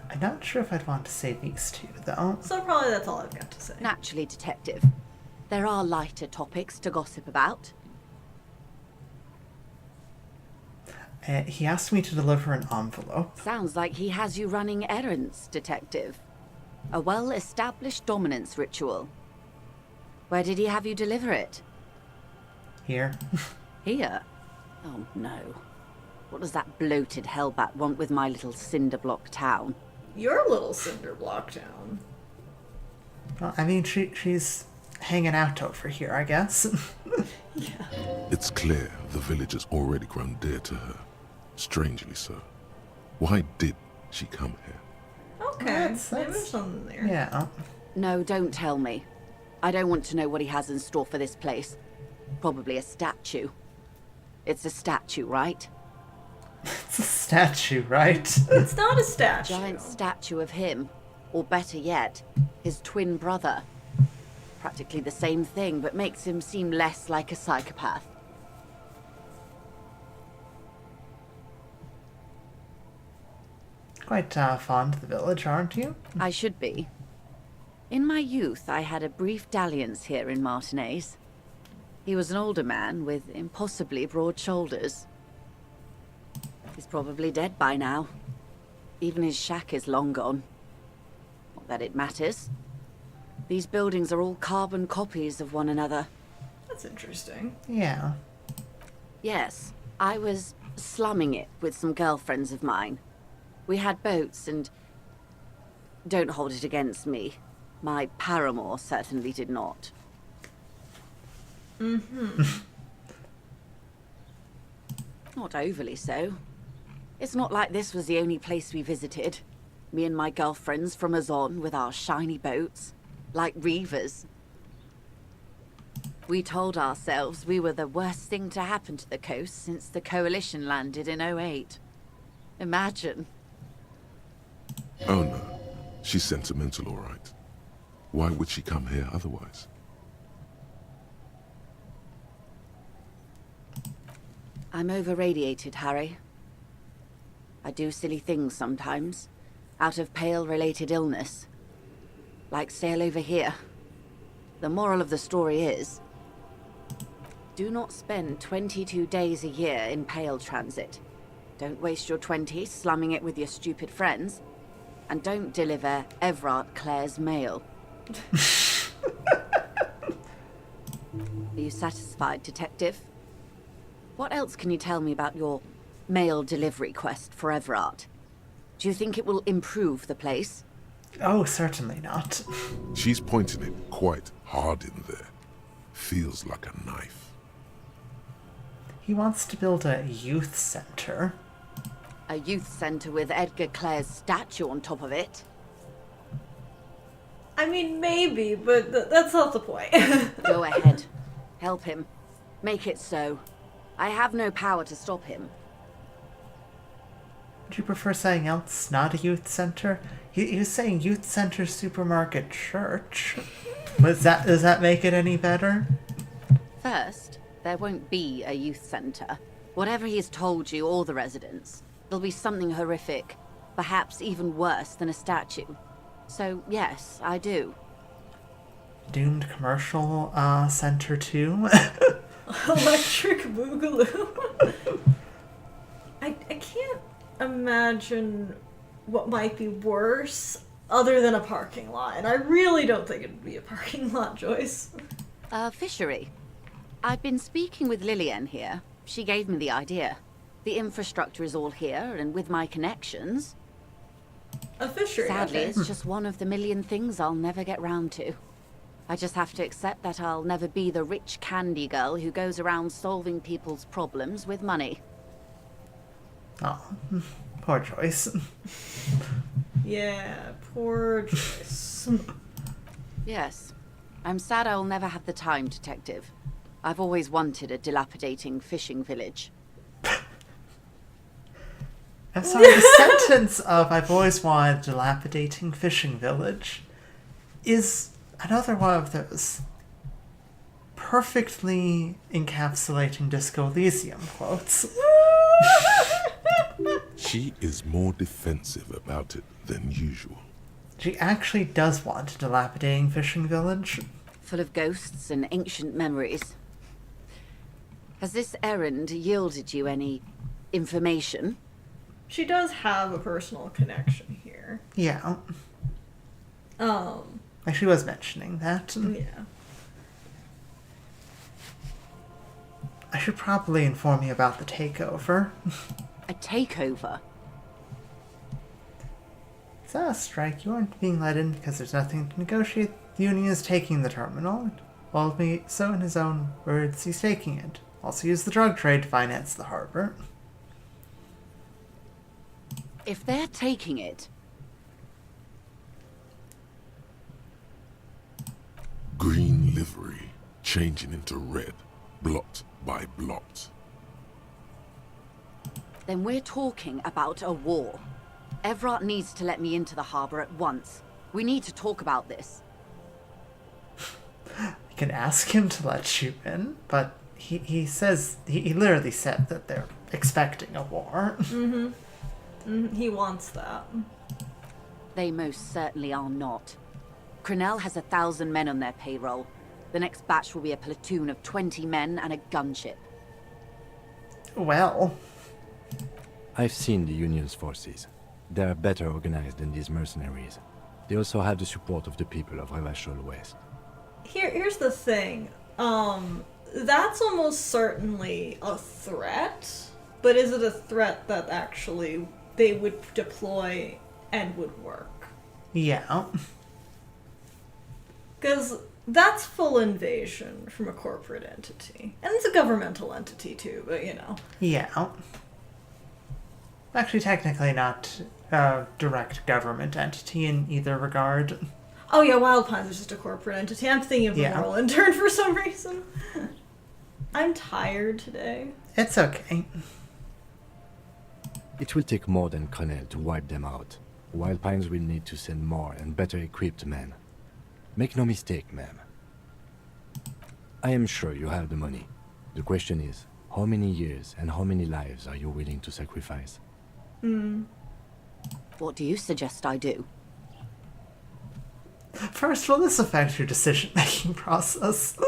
I'm not sure if I'd want to say these two, though. So probably that's all I've got to say. Naturally, Detective. There are lighter topics to gossip about. He asked me to deliver an envelope. Sounds like he has you running errands, Detective. A well-established dominance ritual. Where did he have you deliver it? Here. Here? Oh no. What does that bloated hellbat want with my little cinderblock town? Your little cinder block town. Well, I mean, she's hanging out over here, I guess. It's clear the village has already grown dear to her. Strangely so. Why did she come here? Okay, That's- maybe there's something there. Yeah. No, don't tell me. I don't want to know what he has in store for this place. Probably a statue. It's a statue, right? It's a statue, right? It's not a statue. Giant statue of him. Or better yet, his twin brother. Practically the same thing, but makes him seem less like a psychopath. Quite fond of the village, aren't you? I should be. In my youth, I had a brief dalliance here in Martinez. He was an older man with impossibly broad shoulders. He's probably dead by now. Even his shack is long gone. Not that it matters. These buildings are all carbon copies of one another. That's interesting. Yeah. Yes, I was slumming it with some girlfriends of mine. We had boats and... Don't hold it against me. My paramour certainly did not. Not overly so. It's not like this was the only place we visited. Me and my girlfriends from Azon with our shiny boats. Like reavers. We told ourselves we were the worst thing to happen to the coast since the Coalition landed in '08. Imagine. Oh no, she's sentimental, all right. Why would she come here otherwise? I'm over-radiated, Harry. I do silly things sometimes, out of Pale-related illness. Like sail over here. The moral of the story is, do not spend 22 days a year in Pale transit. Don't waste your 20s slumming it with your stupid friends. And don't deliver Everard Clare's mail. Are you satisfied, Detective? What else can you tell me about your mail delivery quest for Everard. Do you think it will improve the place? Oh, certainly not. She's pointing it quite hard in there. Feels like a knife. He wants to build a youth center. A youth centre with Edgar Clare's statue on top of it? I mean, maybe, but that's not the point. Go ahead. Help him. Make it so. I have no power to stop him. Would you prefer saying else, not a youth center? He was saying youth center supermarket church. Does that make it any better? First, there won't be a youth centre. Whatever he's told you or the residents, there'll be something horrific, perhaps even worse than a statue. So, yes, I do. Doomed commercial center too. Electric Boogaloo. I can't imagine what might be worse other than a parking lot, and I really don't think it'd be a parking lot, Joyce. A fishery. I've been speaking with Lillian here. She gave me the idea. The infrastructure is all here, and with my connections... A fishery, Sadly, okay. it's just one of the million things I'll never get round to. I just have to accept that I'll never be the rich candy girl who goes around solving people's problems with money. Oh, poor choice. Yeah, poor Joyce. Yes. I'm sad I'll never have the time, Detective. I've always wanted a dilapidating fishing village. I'm sorry, the sentence of I've always wanted a dilapidating fishing village is another one of those perfectly encapsulating Disco Elysium quotes. She is more defensive about it than usual. She actually does want a dilapidating fishing village. Full of ghosts and ancient memories. Has this errand yielded you any information? She does have a personal connection here. Yeah. Like she was mentioning that. Yeah. I should probably inform you about the takeover. A takeover? It's not a strike. You aren't being let in because there's nothing to negotiate. The union is taking the terminal. Told me so in his own words. He's taking it. Also use the drug trade to finance the harbor. If they're taking it... Green livery, changing into red, blot by blot. then we're talking about a war. Everard needs to let me into the harbor at once. We need to talk about this. You can ask him to let you in, but he says, he literally said that they're expecting a war. He wants that. They most certainly are not. Crenell has 1,000 men on their payroll. The next batch will be a platoon of 20 men and a gunship. Well, I've seen the Union's forces. They are better organized than these mercenaries. They also have the support of the people of Revachol West. Here's the thing. That's almost certainly a threat, but is it a threat that actually they would deploy and would work? yeah. Because that's full invasion from a corporate entity. And it's a governmental entity too, but you know. Yeah. Actually, technically not a direct government entity in either regard. Oh yeah, Wild Pines is just a corporate entity. I'm thinking of the moral intern for some reason. I'm tired today. It's okay. It will take more than Crenell to wipe them out. Wild Pines will need to send more and better equipped men. Make no mistake, ma'am. I am sure you have the money. The question is, how many years and how many lives are you willing to sacrifice? What do you suggest I do? First, will this affect your decision-making process?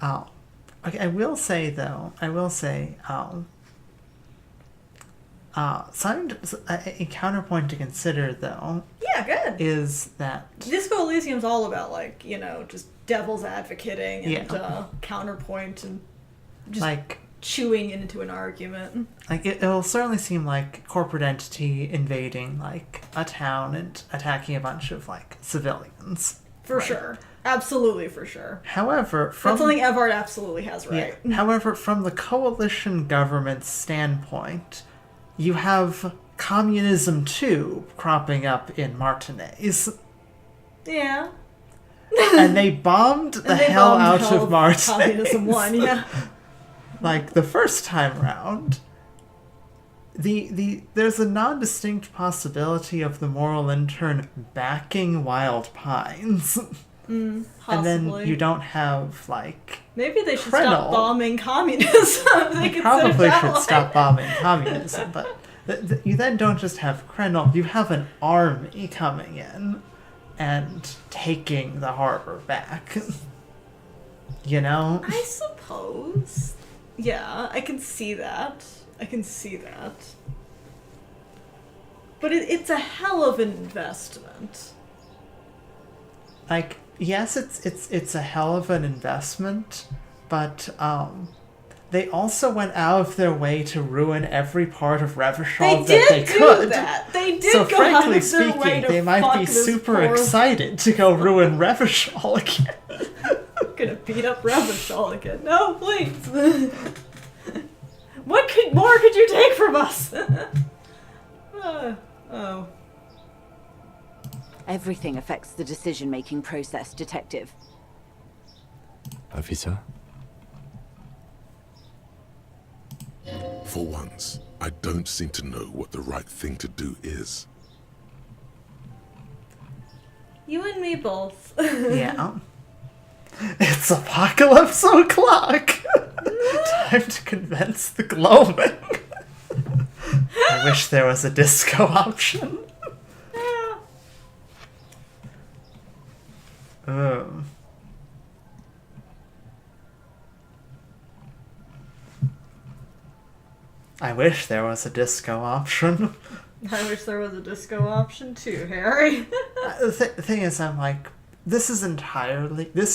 Okay, I will say, a counterpoint to consider, though, Yeah, good. is that... Disco Elysium's all about, like, you know, just devil's advocating and Yeah. counterpoint and just... Like, chewing into an argument. Like, it'll certainly seem like corporate entity invading, like, a town and attacking a bunch of, like, civilians. For sure. Absolutely, for sure. However, from... That's something Evard absolutely has right. Yeah. However, from the coalition government's standpoint, you have communism 2 cropping up in Martinez. Yeah. And they bombed the hell out of Martinez. Communism 1, yeah. Like, the first time round, there's a non-distinct possibility of the moral intern backing Wild Pines. Possibly. And then you don't have, like, maybe they should Krenel. stop bombing communism. They probably should stop bombing communism, but you then don't just have Krenel, you have an army coming in and taking the harbor back. You know? I suppose. Yeah, I can see that. But it's a hell of an investment. Like, yes, it's a hell of an investment, but they also went out of their way to ruin every part of Revachol that they could. They did so go frankly out of their speaking, way to they might be fuck this super poor... excited to go ruin Revachol again. Gonna beat up Revachol again. No, please. What more could you take from us? Oh. Everything affects the decision-making process, Detective. Officer? For once, I don't seem to know what the right thing to do is. You and me both. Yeah. It's Apocalypse O'Clock! Time to convince the Gloaming. I wish there was a disco option. I wish there was a disco option. I wish there was a disco option too, Harry. The thing is, I'm like, this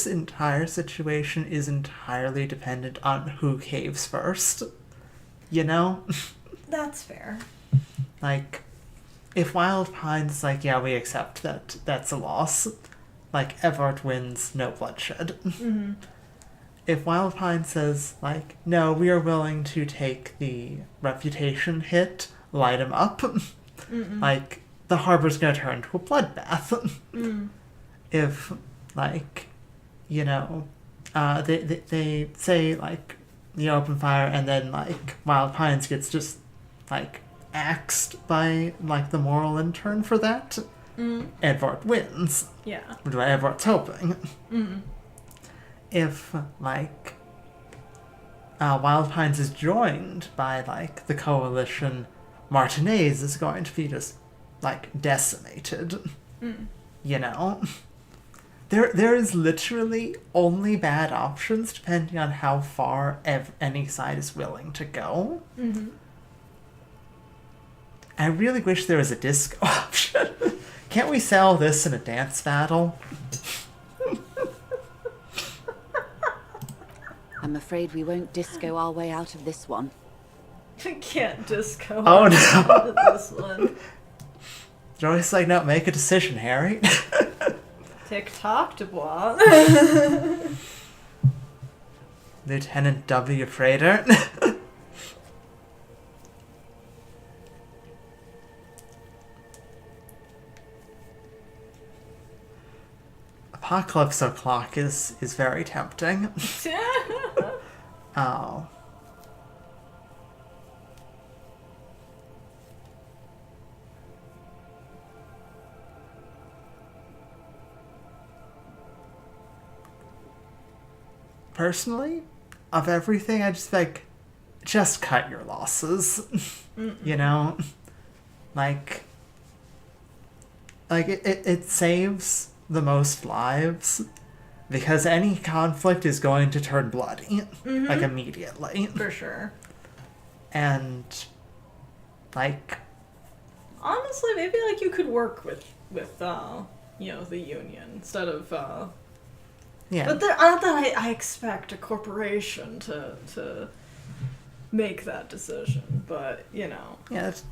entire situation is entirely dependent on who caves first. You know? That's fair. Like, if Wild Pine's like, yeah, we accept that that's a loss, like, Evart wins, no bloodshed. Mm-hmm. If Wild Pine says, like, no, we are willing to take the reputation hit, light him up, like, the harbor's gonna turn into a bloodbath. If, like, you know, they say, like, you open fire and then, like, Wild Pines gets just, like, axed by, like, the moral intern for that, Edvard wins. Yeah. Which is what Edvard's hoping. If, like, Wild Pines is joined by, like, the coalition, Martinez is going to be just, like, decimated. You know? There is literally only bad options depending on how far any side is willing to go. I really wish there was a disco option. Can't we sell this in a dance battle? I'm afraid we won't disco our way out of this one. I can't disco Oh, no. out of this one. Joey's like, no, make a decision, Harry. Tick-tock, Dubois. Lieutenant W. Freighter. Apocalypse O'Clock is very tempting. Oh. Personally, of everything, I just like, just cut your losses. You know? Like it saves the most lives because any conflict is going to turn bloody, like, immediately. For sure. And, like... Honestly, maybe, like, you could work with you know, the Union instead of, Yeah. But not that I expect a corporation to make that decision, but, you know. Yeah, it's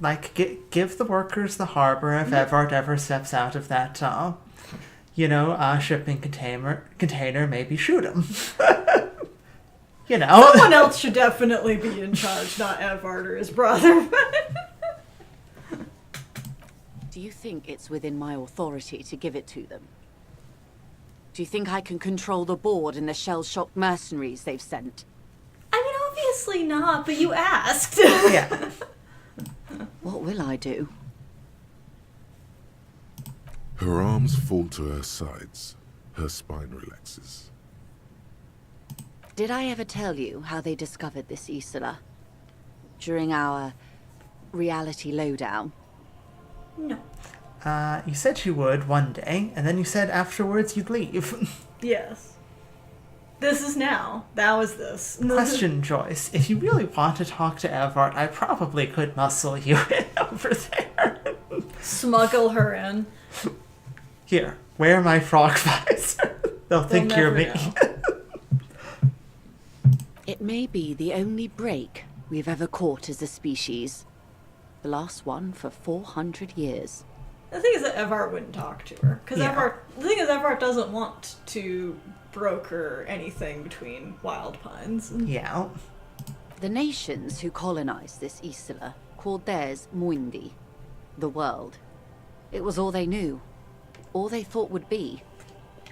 like, give the workers the harbor if Evart ever steps out of that, shipping container, maybe shoot him. Someone else should definitely be in charge, not Evart or his brother. Do you think it's within my authority to give it to them? Do you think I can control the board and the shell-shocked mercenaries they've sent? I mean, obviously not, but you asked. Yeah. What will I do? Her arms fall to her sides. Her spine relaxes. Did I ever tell you how they discovered this Isola? During our reality lowdown? No. You said you would one day, and then you said afterwards you'd leave. Yes. This is now. That was this. Question, Joyce. If you really want to talk to Evart, I probably could muscle you over there. Smuggle her in. Here, wear my frog visor. They'll think you're me. It may be the only break we've ever caught as a species. The last one for 400 years. The thing is that Evart wouldn't talk to her. Because the thing is, Evart doesn't want to broker anything between Wild Pines. Yeah. The nations who colonized this Isola called theirs Muindi, the world. It was all they knew, all they thought would be.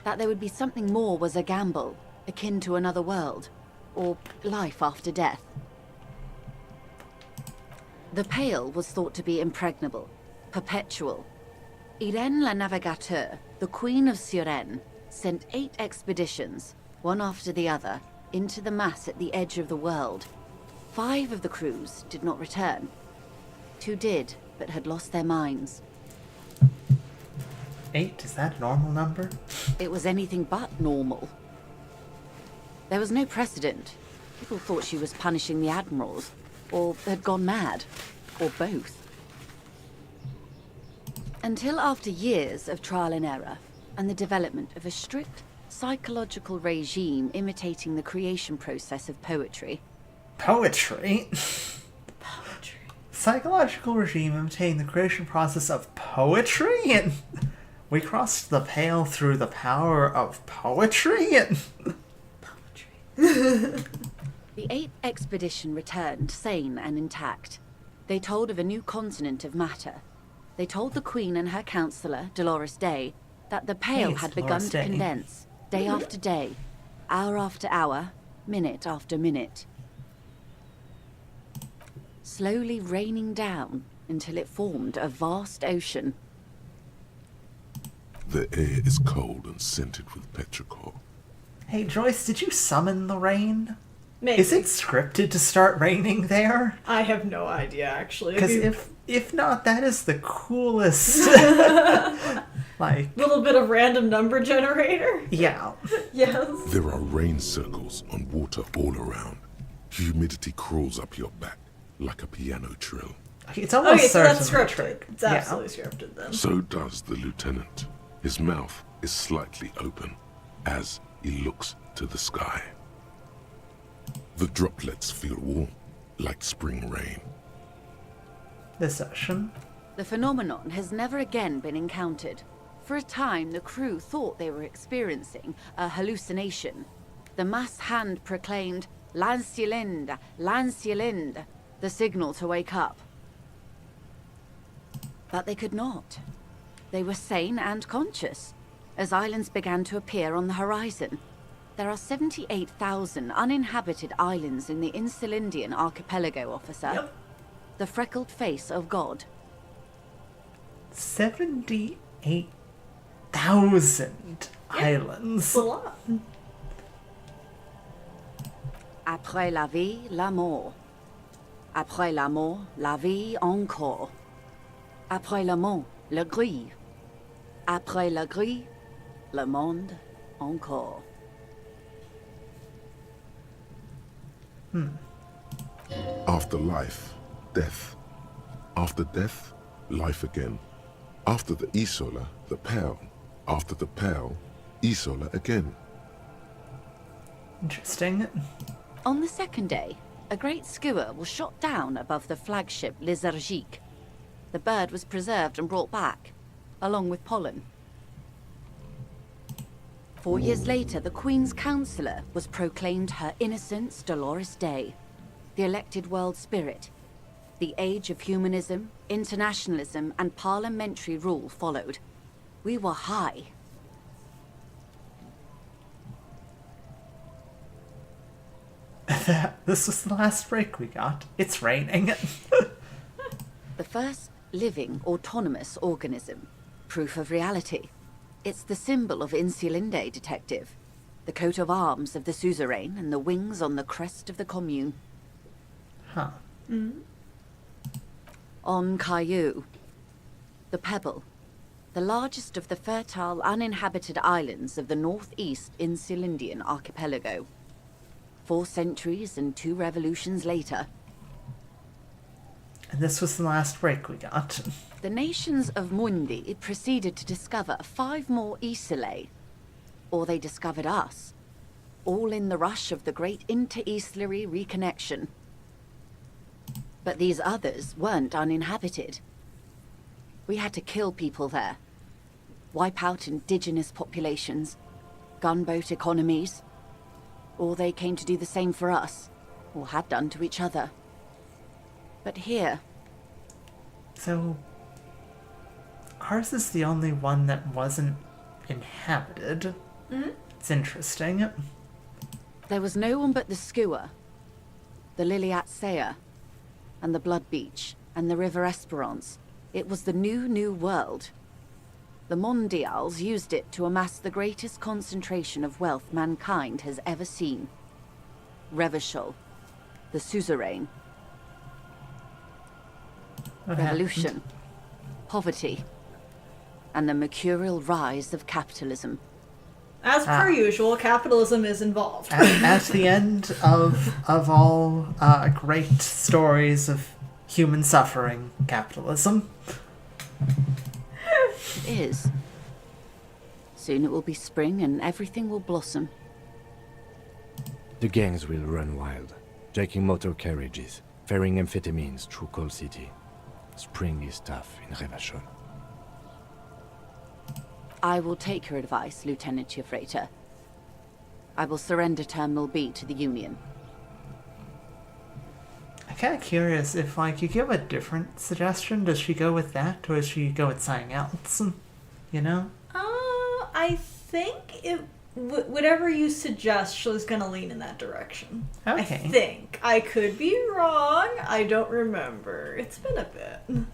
That there would be something more was a gamble, akin to another world, or life after death. The Pale was thought to be impregnable, perpetual. Irene la Navigateur, the Queen of Suren, sent 8 expeditions, one after the other, into the mass at the edge of the world. 5 of the crews did not return. 2 did, but had lost their minds. 8, is that a normal number? It was anything but normal. There was no precedent. People thought she was punishing the admirals, or had gone mad, or both. Until after years of trial and error, and the development of a strict psychological regime imitating the creation process of poetry. Poetry? Poetry. Psychological regime imitating the creation process of poetry? And we crossed the Pale through the power of poetry? And Poetry. The 8th expedition returned sane and intact. They told of a new continent of matter. They told the Queen and her counselor, Dolores Day, that the Pale Yes, had Dolores begun to Day. condense, day after day, hour after hour, minute after minute. Slowly raining down until it formed a vast ocean. The air is cold and scented with petrichor. hey, Joyce, did you summon the rain? Maybe. Is it scripted to start raining there? I have no idea, actually. Because if not, that is the coolest. Like, Little bit of random number generator? yeah. Yes. There are rain circles on water all around. Humidity crawls up your back like a piano trill. It's almost Okay, so that's certainly scripted. trick. It's absolutely scripted then. So does the lieutenant. His mouth is slightly open as he looks to the sky. The droplets feel warm, like spring rain. This ocean. The phenomenon has never again been encountered. For a time, the crew thought they were experiencing a hallucination. The mass hand proclaimed, "Lancielinde, Lancielinde," the signal to wake up. But they could not. They were sane and conscious, as islands began to appear on the horizon. There are 78,000 uninhabited islands in the Insulindian archipelago, officer. Yep. The freckled face of God. 78,000 islands. It's a lot. Après la vie, la mort. Après la mort, la vie encore. Après la mort, le gris. Après le gris, le monde encore. After life, death. After death, life again. After the Isola, the Pale. After the Pale, Isola again. Interesting. On the second day, A great skua was shot down above the flagship Lizargique. The bird was preserved and brought back, along with pollen. 4 years later, the Queen's Counsellor was proclaimed Her Innocence Dolores Day, the elected world spirit. The age of humanism, internationalism, and parliamentary rule followed. We were high. This was the last break we got. It's raining. The first living autonomous organism. Proof of reality. It's the symbol of Insulinde, detective. The coat of arms of the suzerain and the wings on the crest of the commune. Huh. On Caillou. The Pebble. The largest of the fertile, uninhabited islands of the northeast Insulindian archipelago. 4 centuries and 2 revolutions later. And this was the last break we got. The nations of Mundi proceeded to discover 5 more Isolae. Or they discovered us. All in the rush of the great inter-Islary reconnection. But these others weren't uninhabited. We had to kill people there. Wipe out indigenous populations. Gunboat economies. Or they came to do the same for us. Or had done to each other. But here... So... ours is the only one that wasn't inhabited. It's interesting. There was no one but the skua, the Lily at Saya, and the Blood Beach, and the River Esperance. It was the new world. The Mondials used it to amass the greatest concentration of wealth mankind has ever seen. Revachol, the suzerain. What Revolution, happened? poverty, and the mercurial rise of capitalism. As per usual, capitalism is involved. At the end of all great stories of human suffering, capitalism. It is. Soon it will be spring and everything will blossom. The gangs will run wild, jacking motor carriages, ferrying amphetamines through Coal City. Spring is tough in Revachol. I will take your advice, Lieutenant Chiefrater. I will surrender Terminal B to the Union. I'm kind of curious if, like, you give a different suggestion, does she go with that, or does she go with something else? You know? I think whatever you suggest, she's gonna lean in that direction. Okay. I think. I could be wrong. I don't remember. It's been a bit.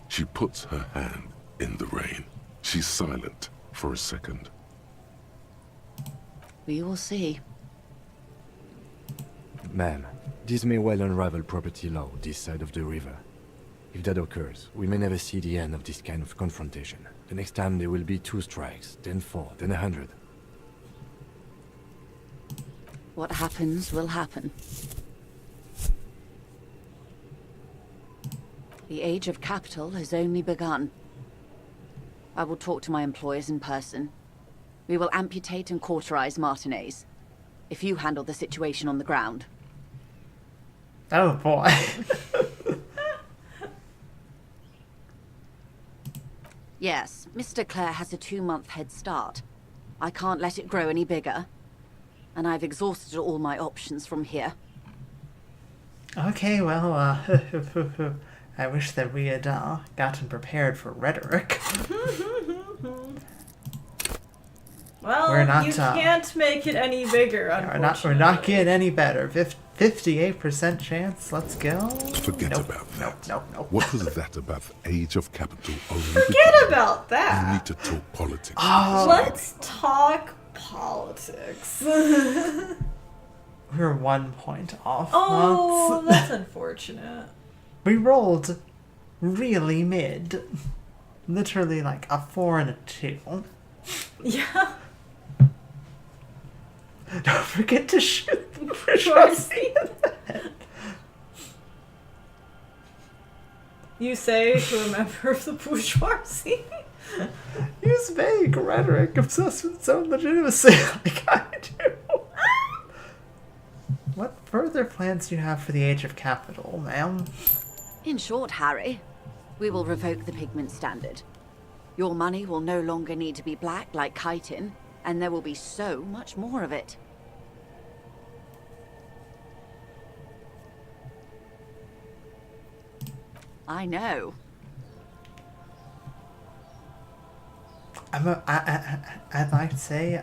She puts her hand in the rain. She's silent for a second. We will see. Ma'am, this may well unravel property law this side of the river. If that occurs, we may never see the end of this kind of confrontation. The next time there will be 2 strikes, then 4, then 100. What happens will happen. The age of capital has only begun. I will talk to my employers in person. We will amputate and cauterize Martinez. If you handle the situation on the ground. Oh boy. Yes, Mr. Clare has a 2-month head start. I can't let it grow any bigger. And I've exhausted all my options from here. Okay, well, I wish that we had gotten prepared for rhetoric. Well, We're not, you can't make it any bigger, unfortunately. We're not getting any better. 58% chance. Let's go. Forget about that. Nope. What was that about the age of capital? Forget about You that. need to talk politics. Let's talk politics. We're 1 point off. Oh, Motts. that's unfortunate. We rolled really mid. Literally like a 4 and a 2. Yeah. Don't forget to shoot the bourgeoisie in the head. You say to a member of the bourgeoisie. Use vague rhetoric obsessed with its own legitimacy like I do. What further plans do you have for the Age of Capital, ma'am? In short, Harry, we will revoke the pigment standard. Your money will no longer need to be black like chitin, and there will be so much more of it. I know. I'd like to say,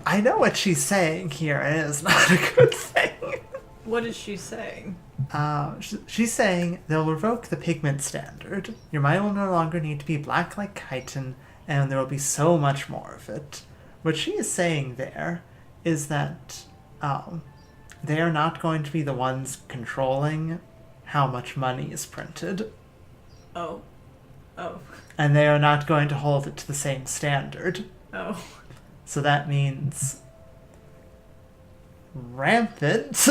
I know what she's saying here, and it's not a good thing. What is she saying? She's saying they'll revoke the pigment standard. Your money will no longer need to be black like chitin, and there will be so much more of it. What she is saying there is that they are not going to be the ones controlling how much money is printed. Oh. And they are not going to hold it to the same standard. Oh. So that means rampant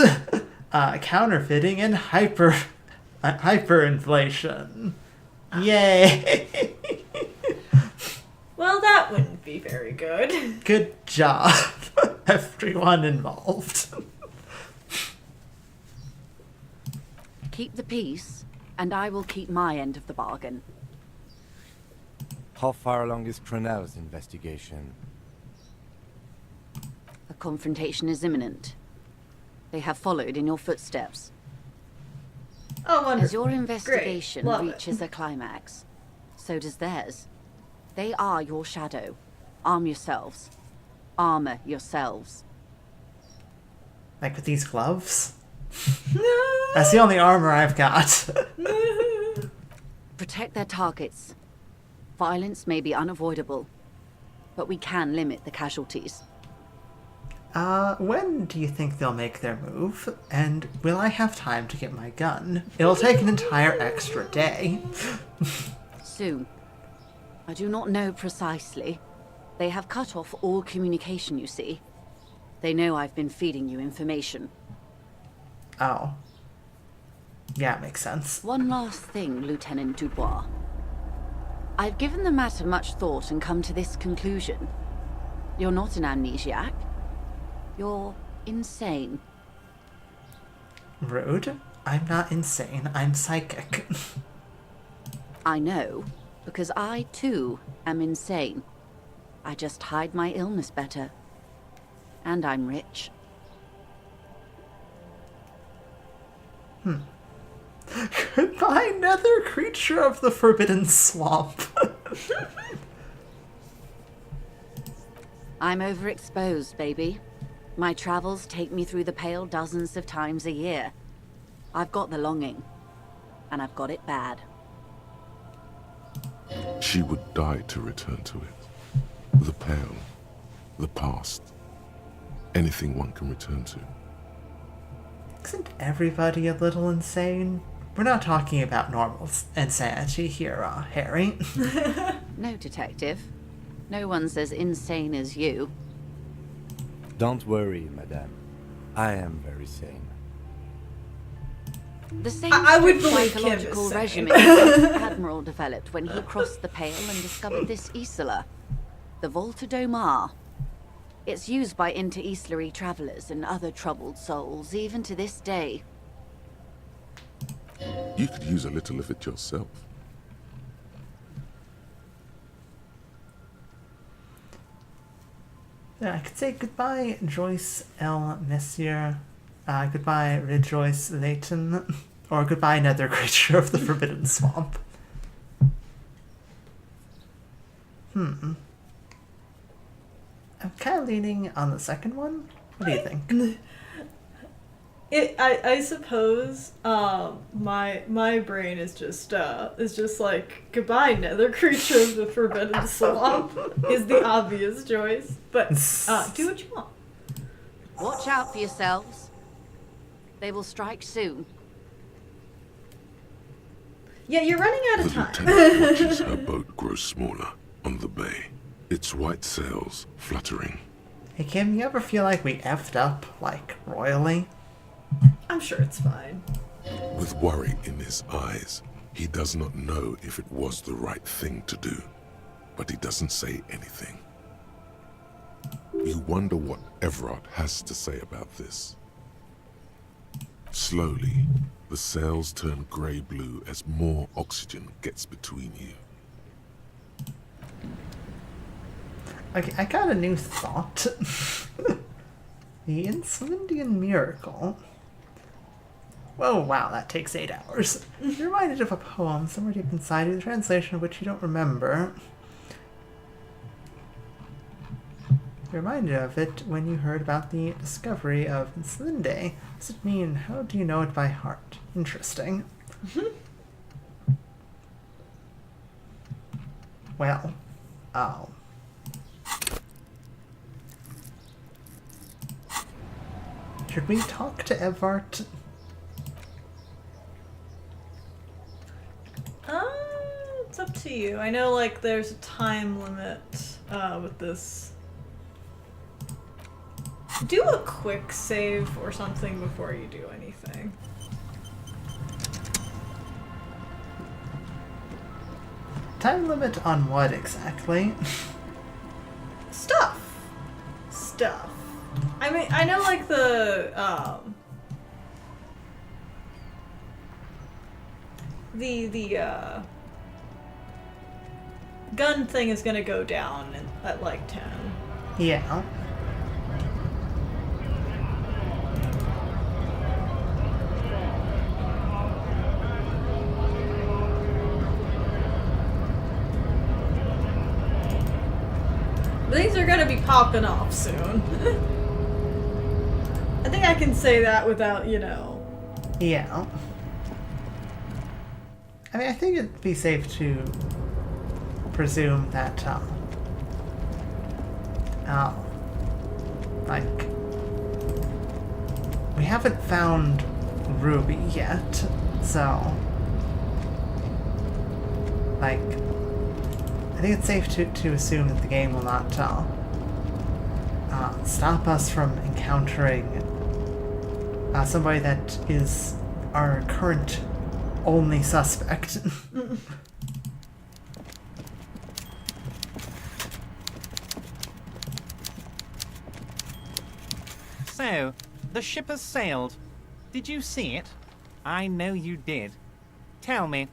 counterfeiting and hyperinflation. Yay! Well, that wouldn't be very good. Good job, everyone involved. Keep the peace, and I will keep my end of the bargain. How far along is Cronell's investigation? A confrontation is imminent. They have followed in your footsteps. Oh, wonderful. As your investigation Great. Love reaches a climax, so does theirs. They are your shadow. Arm yourselves. Armor yourselves. Like with these gloves? That's the only armor I've got. Protect their targets. Violence may be unavoidable, but we can limit the casualties. When do you think they'll make their move? And will I have time to get my gun? It'll take an entire extra day. Soon. I do not know precisely. They have cut off all communication, you see. They know I've been feeding you information. Oh. Yeah, makes sense. One last thing, Lieutenant Dubois. I've given the matter much thought and come to this conclusion. You're not an amnesiac. You're insane. Rude? I'm not insane, I'm psychic. I know, because I too am insane. I just hide my illness better. And I'm rich. Goodbye, nether creature of the forbidden swamp. I'm overexposed, baby. My travels take me through the Pale dozens of times a year. I've got the longing. And I've got it bad. She would die to return to it. The Pale, the past, anything one can return to. Isn't everybody a little insane? We're not talking about normal insanity here, Harry. No, Detective. No one's as insane as you. Don't worry, madame. I am very sane. The same I would believe psychological Kim is sane. regimen the Admiral developed when he crossed the Pale and discovered this Isola, the Volta do Mar. It's used by inter-Easlary travelers and other troubled souls, even to this day. You could use a little of it yourself. Yeah, I could say goodbye, Joyce L. Messier. Goodbye, Rejoice Layton. Or goodbye, nether creature of the forbidden swamp. I'm kind of leaning on the second one. What do you think? I suppose my brain is just like goodbye nether creature of the forbidden swamp is the obvious choice, but do what you want. Watch out for yourselves. They will strike soon. Yeah, you're running out The of time. lieutenant watches her boat grow smaller on the bay, its white sails fluttering. Hey Kim, you ever feel like we effed up, like, royally? I'm sure it's fine. With worry in his eyes, he does not know if it was the right thing to do. but he doesn't say anything. You wonder what Everard has to say about this. Slowly, the sails turn grey-blue as more oxygen gets between you. Okay, I got a new thought. The Insulindian Miracle. Whoa, wow, that takes 8 hours. You're reminded of a poem somewhere deep inside you, the translation of which you don't remember. You're reminded of it when you heard about the discovery of Insulinde. What does it mean? How do you know it by heart? Interesting. Well, oh. Should we talk to Evart? It's up to you. I know, like, there's a time limit with this. Do a quick save or something before you do anything. Time limit on what exactly? Stuff. I mean, I know, like, the gun thing is gonna go down at like 10. Yeah. Things are gonna be popping off soon. I think I can say that without, you know. Yeah. I mean, I think it'd be safe to presume that, like, we haven't found Ruby yet, so, like, I think it's safe to assume that the game will not, stop us from encountering somebody that is our current only suspect. So, the ship has sailed. Did you see it? I know you did. Tell me,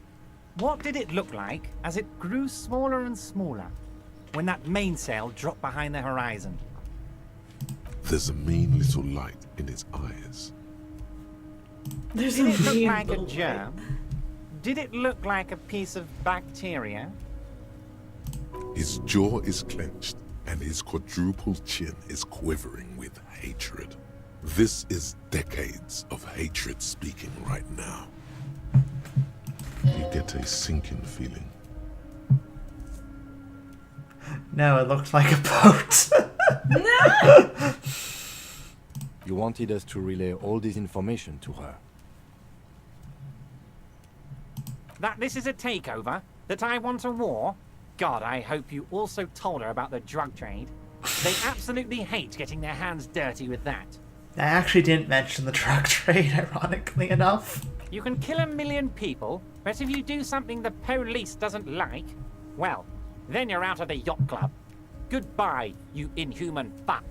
what did it look like as it grew smaller and smaller when that mainsail dropped behind the horizon? There's a mean little light in its eyes. There's Did it look mean like a little germ? Did it look like a piece of bacteria? His jaw is clenched, and his quadruple chin is quivering with hatred. This is decades of hatred speaking right now. You get a sinking feeling. No, it looked like a boat. No! You wanted us to relay all this information to her. That this is a takeover? That I want a war? God, I hope you also told her about the drug trade. They absolutely hate getting their hands dirty with that. I actually didn't mention the drug trade, ironically enough. You can kill 1 million people, but if you do something the police doesn't like, well, then you're out of the yacht club. Goodbye, you inhuman fuck.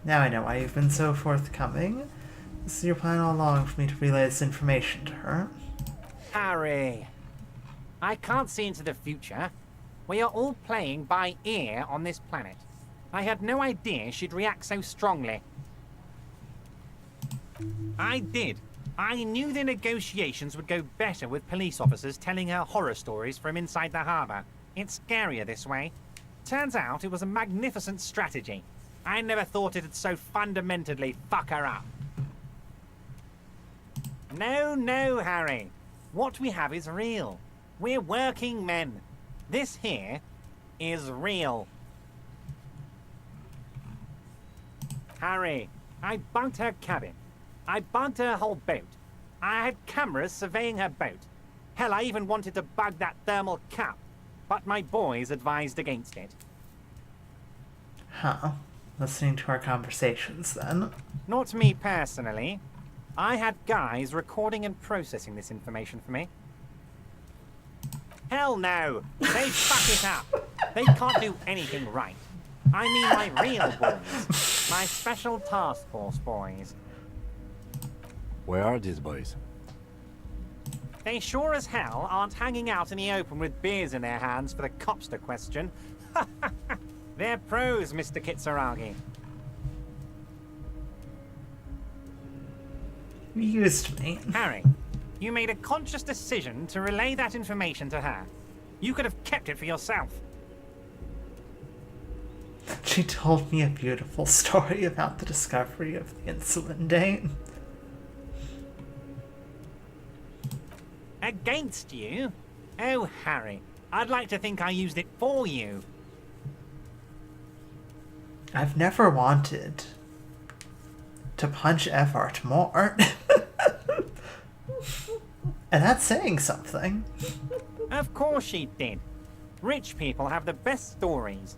Now I know why you've been so forthcoming. This is your plan all along for me to relay this information to her. Harry, I can't see into the future. We are all playing by ear on this planet. I had no idea she'd react so strongly. I did. I knew the negotiations would go better with police officers telling her horror stories from inside the harbour. It's scarier this way. Turns out it was a magnificent strategy. I never thought it'd so fundamentally fuck her up. No, no, Harry. What we have is real. We're working men. This here is real. Harry, I bunked her cabin. I bunked her whole boat. I had cameras surveying her boat. Hell, I even wanted to bug that thermal cap. But my boys advised against it. Huh. listening to our conversations then. Not me personally. I had guys recording and processing this information for me. Hell no! They fuck it up! They can't do anything right. I mean my real boys. My special task force boys. Where are these boys? They sure as hell aren't hanging out in the open with beers in their hands for the cops to question. They're pros, Mr. Kitsuragi. You used me. Harry, you made a conscious decision to relay that information to her. You could have kept it for yourself. She told me a beautiful story about the discovery of the insulin date. Against you? Oh, Harry, I'd like to think I used it for you. I've never wanted to punch Evart more. And that's saying something. Of course she did. Rich people have the best stories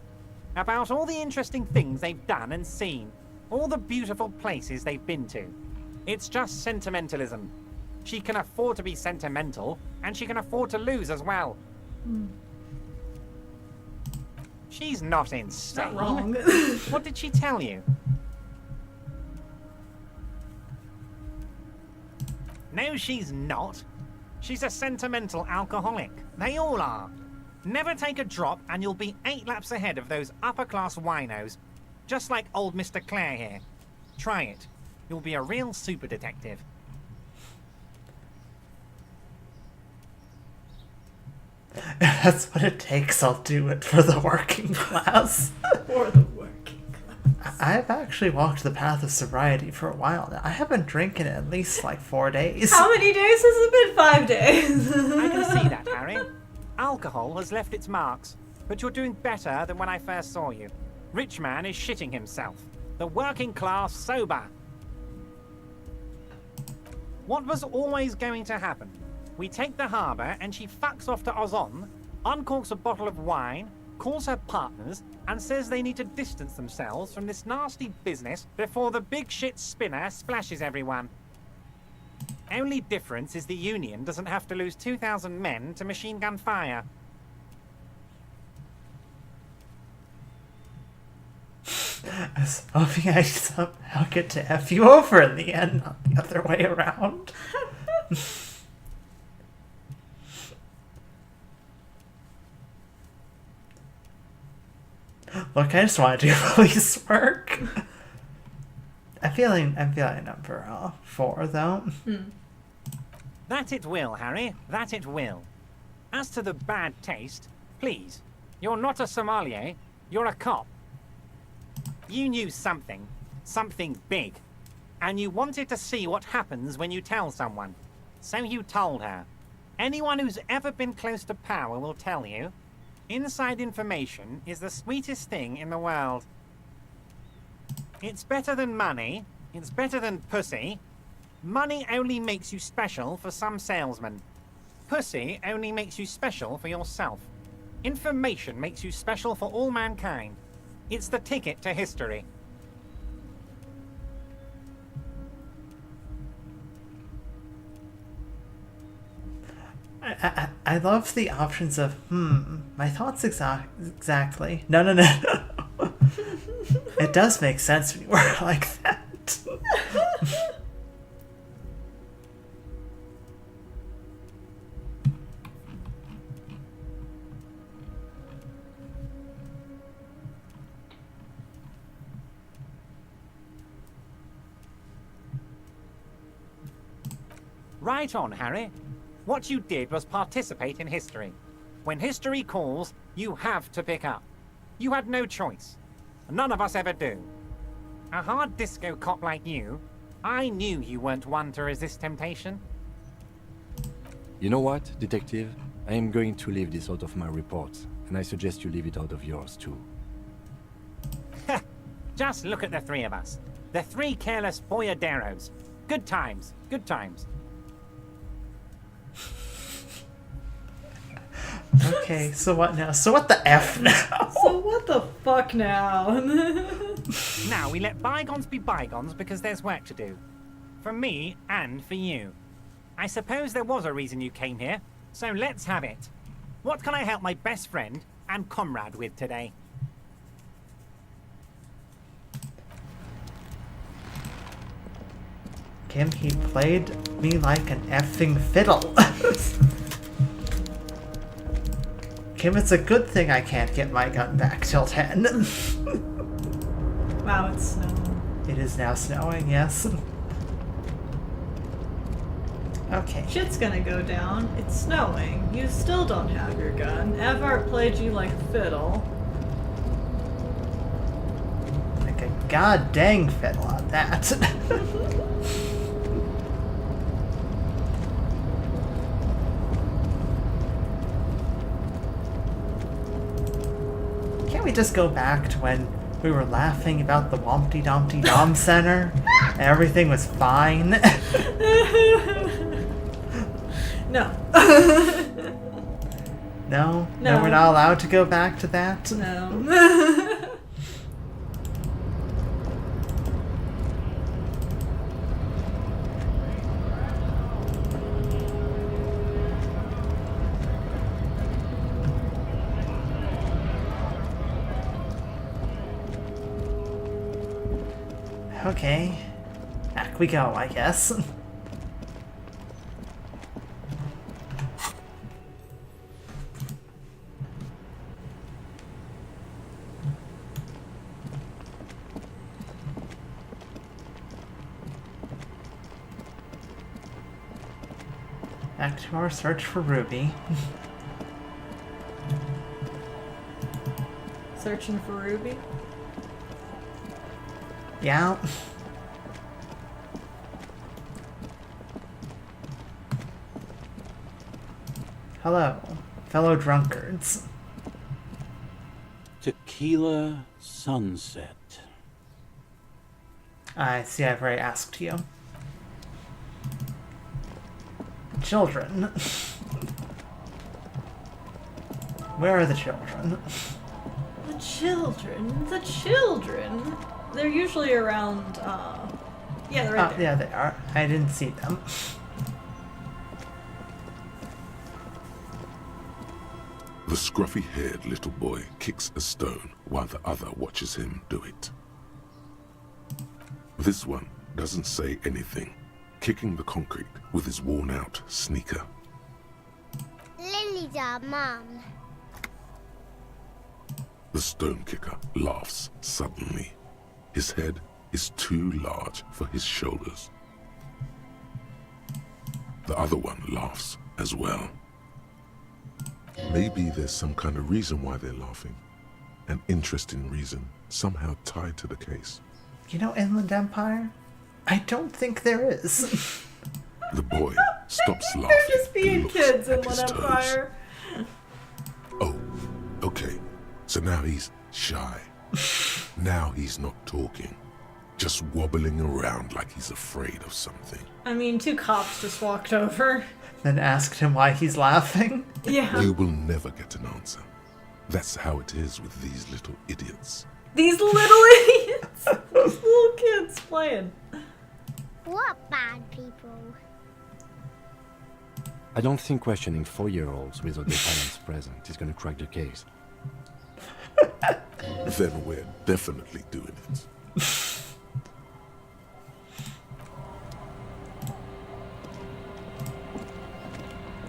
about all the interesting things they've done and seen, all the beautiful places they've been to. It's just sentimentalism. She can afford to be sentimental, and she can afford to lose as well. She's not insane. Not wrong. What did she tell you? No, she's not. She's a sentimental alcoholic. They all are. Never take a drop and you'll be 8 laps ahead of those upper-class winos. Just like old Mr. Clare here. Try it. You'll be a real super detective. If that's what it takes, I'll do it for the working class. For the working class. I've actually walked the path of sobriety for a while now. I haven't drinking in at least like 4 days. How many days has it been? 5 days. I can see that, Harry. Alcohol has left its marks, but you're doing better than when I first saw you. Rich man is shitting himself. The working class sober. What was always going to happen? We take the harbour and she fucks off to Ozon, uncorks a bottle of wine, calls her partners, and says they need to distance themselves from this nasty business before the big shit spinner splashes everyone. Only difference is the Union doesn't have to lose 2,000 men to machine gun fire. I was hoping I'd somehow get to F you over in the end, not the other way around. Look, I just want to do police work. I'm feeling number 4 though. That it will, Harry. That it will. As to the bad taste, please, you're not a sommelier. You're a cop. You knew something. Something big. And you wanted to see what happens when you tell someone. So you told her. Anyone who's ever been close to power will tell you. Inside information is the sweetest thing in the world. It's better than money. It's better than pussy. Money only makes you special for some salesmen. Pussy only makes you special for yourself. Information makes you special for all mankind. It's the ticket to history. I love the options of, my thoughts exactly. No. It does make sense when you work like that. Right on, Harry. What you did was participate in history. When history calls, you have to pick up. You had no choice. None of us ever do. A hard disco cop like you, I knew you weren't one to resist temptation. You know what, detective? I am going to leave this out of my reports, and I suggest you leave it out of yours too. Just look at the 3 of us. The 3 careless boyaderos. Good times, good times. Okay, so what now? So what the F now? So what the fuck now? Now we let bygones be bygones because there's work to do. For me and for you. I suppose there was a reason you came here, so let's have it. What can I help my best friend and comrade with today? Kim, he played me like an effing fiddle. Kim, it's a good thing I can't get my gun back till 10. Wow, it's snowing. It is now snowing, yes. Okay. Shit's gonna go down. It's snowing. You still don't have your gun. Evart played you like a fiddle. Like a god dang fiddle at that. Can't we just go back to when we were laughing about the Wompty Dumpty Dom Center? Everything was fine. No. No? No. We're not allowed to go back to that? No. Okay. Back we go, I guess. Back to our search for Ruby. Searching for Ruby? Yeah. Hello, fellow drunkards. Tequila sunset. I see I've already asked you. Children. Where are the children? The children? The children? They're usually around, yeah, they're right there. Yeah, they are. I didn't see them. The scruffy-haired little boy kicks a stone while the other watches him do it. This one doesn't say anything, kicking the concrete with his worn-out sneaker. Lily's our mum. The stone kicker laughs suddenly. His head is too large for his shoulders. The other one laughs as well. Maybe there's some kind of reason why they're laughing. An interesting reason, somehow tied to the case. You know, Inland Empire? I don't think there is. The boy stops laughing. They're just being and looks kids in at his Inland toes. Empire. Oh, okay. So now he's shy. Now he's not talking. Just wobbling around like he's afraid of something. I mean, 2 cops just walked over. Then asked him why he's laughing. Yeah. You will never get an answer. That's how it is with these little idiots. These little idiots! These little kids playing. What bad people? I don't think questioning 4-year-olds without their parents present is going to crack the case. Then we're definitely doing it.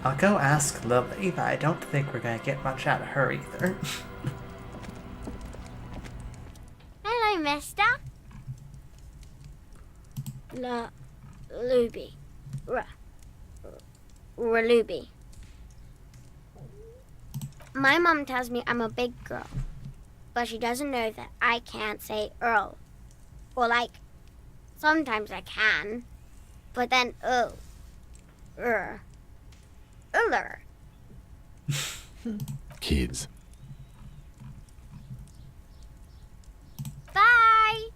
I'll go ask Lily, but I don't think we're gonna get much out of her either. Hello, mister. Luby. Luby. My mom tells me I'm a big girl, but she doesn't know that I can't say Earl. Or like, sometimes I can, but then Uller. Kids. Bye.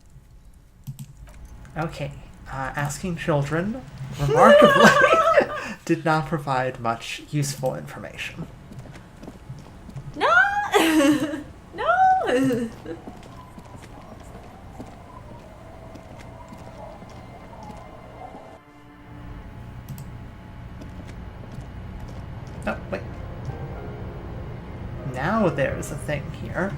Okay, asking children, remarkably, did not provide much useful information. No! No! Oh, wait. Now there's a thing here.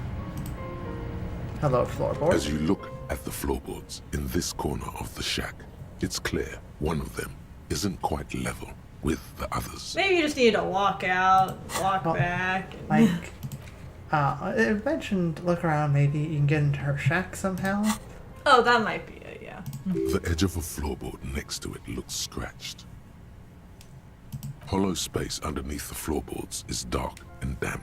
Hello, floorboard. As you look at the floorboards in this corner of the shack, it's clear one of them isn't quite level with the others. Maybe you just need to walk out, walk back. And... It mentioned look around, maybe you can get into her shack somehow. Oh, that might be it, yeah. The edge of a floorboard next to it looks scratched. Hollow space underneath the floorboards is dark and damp.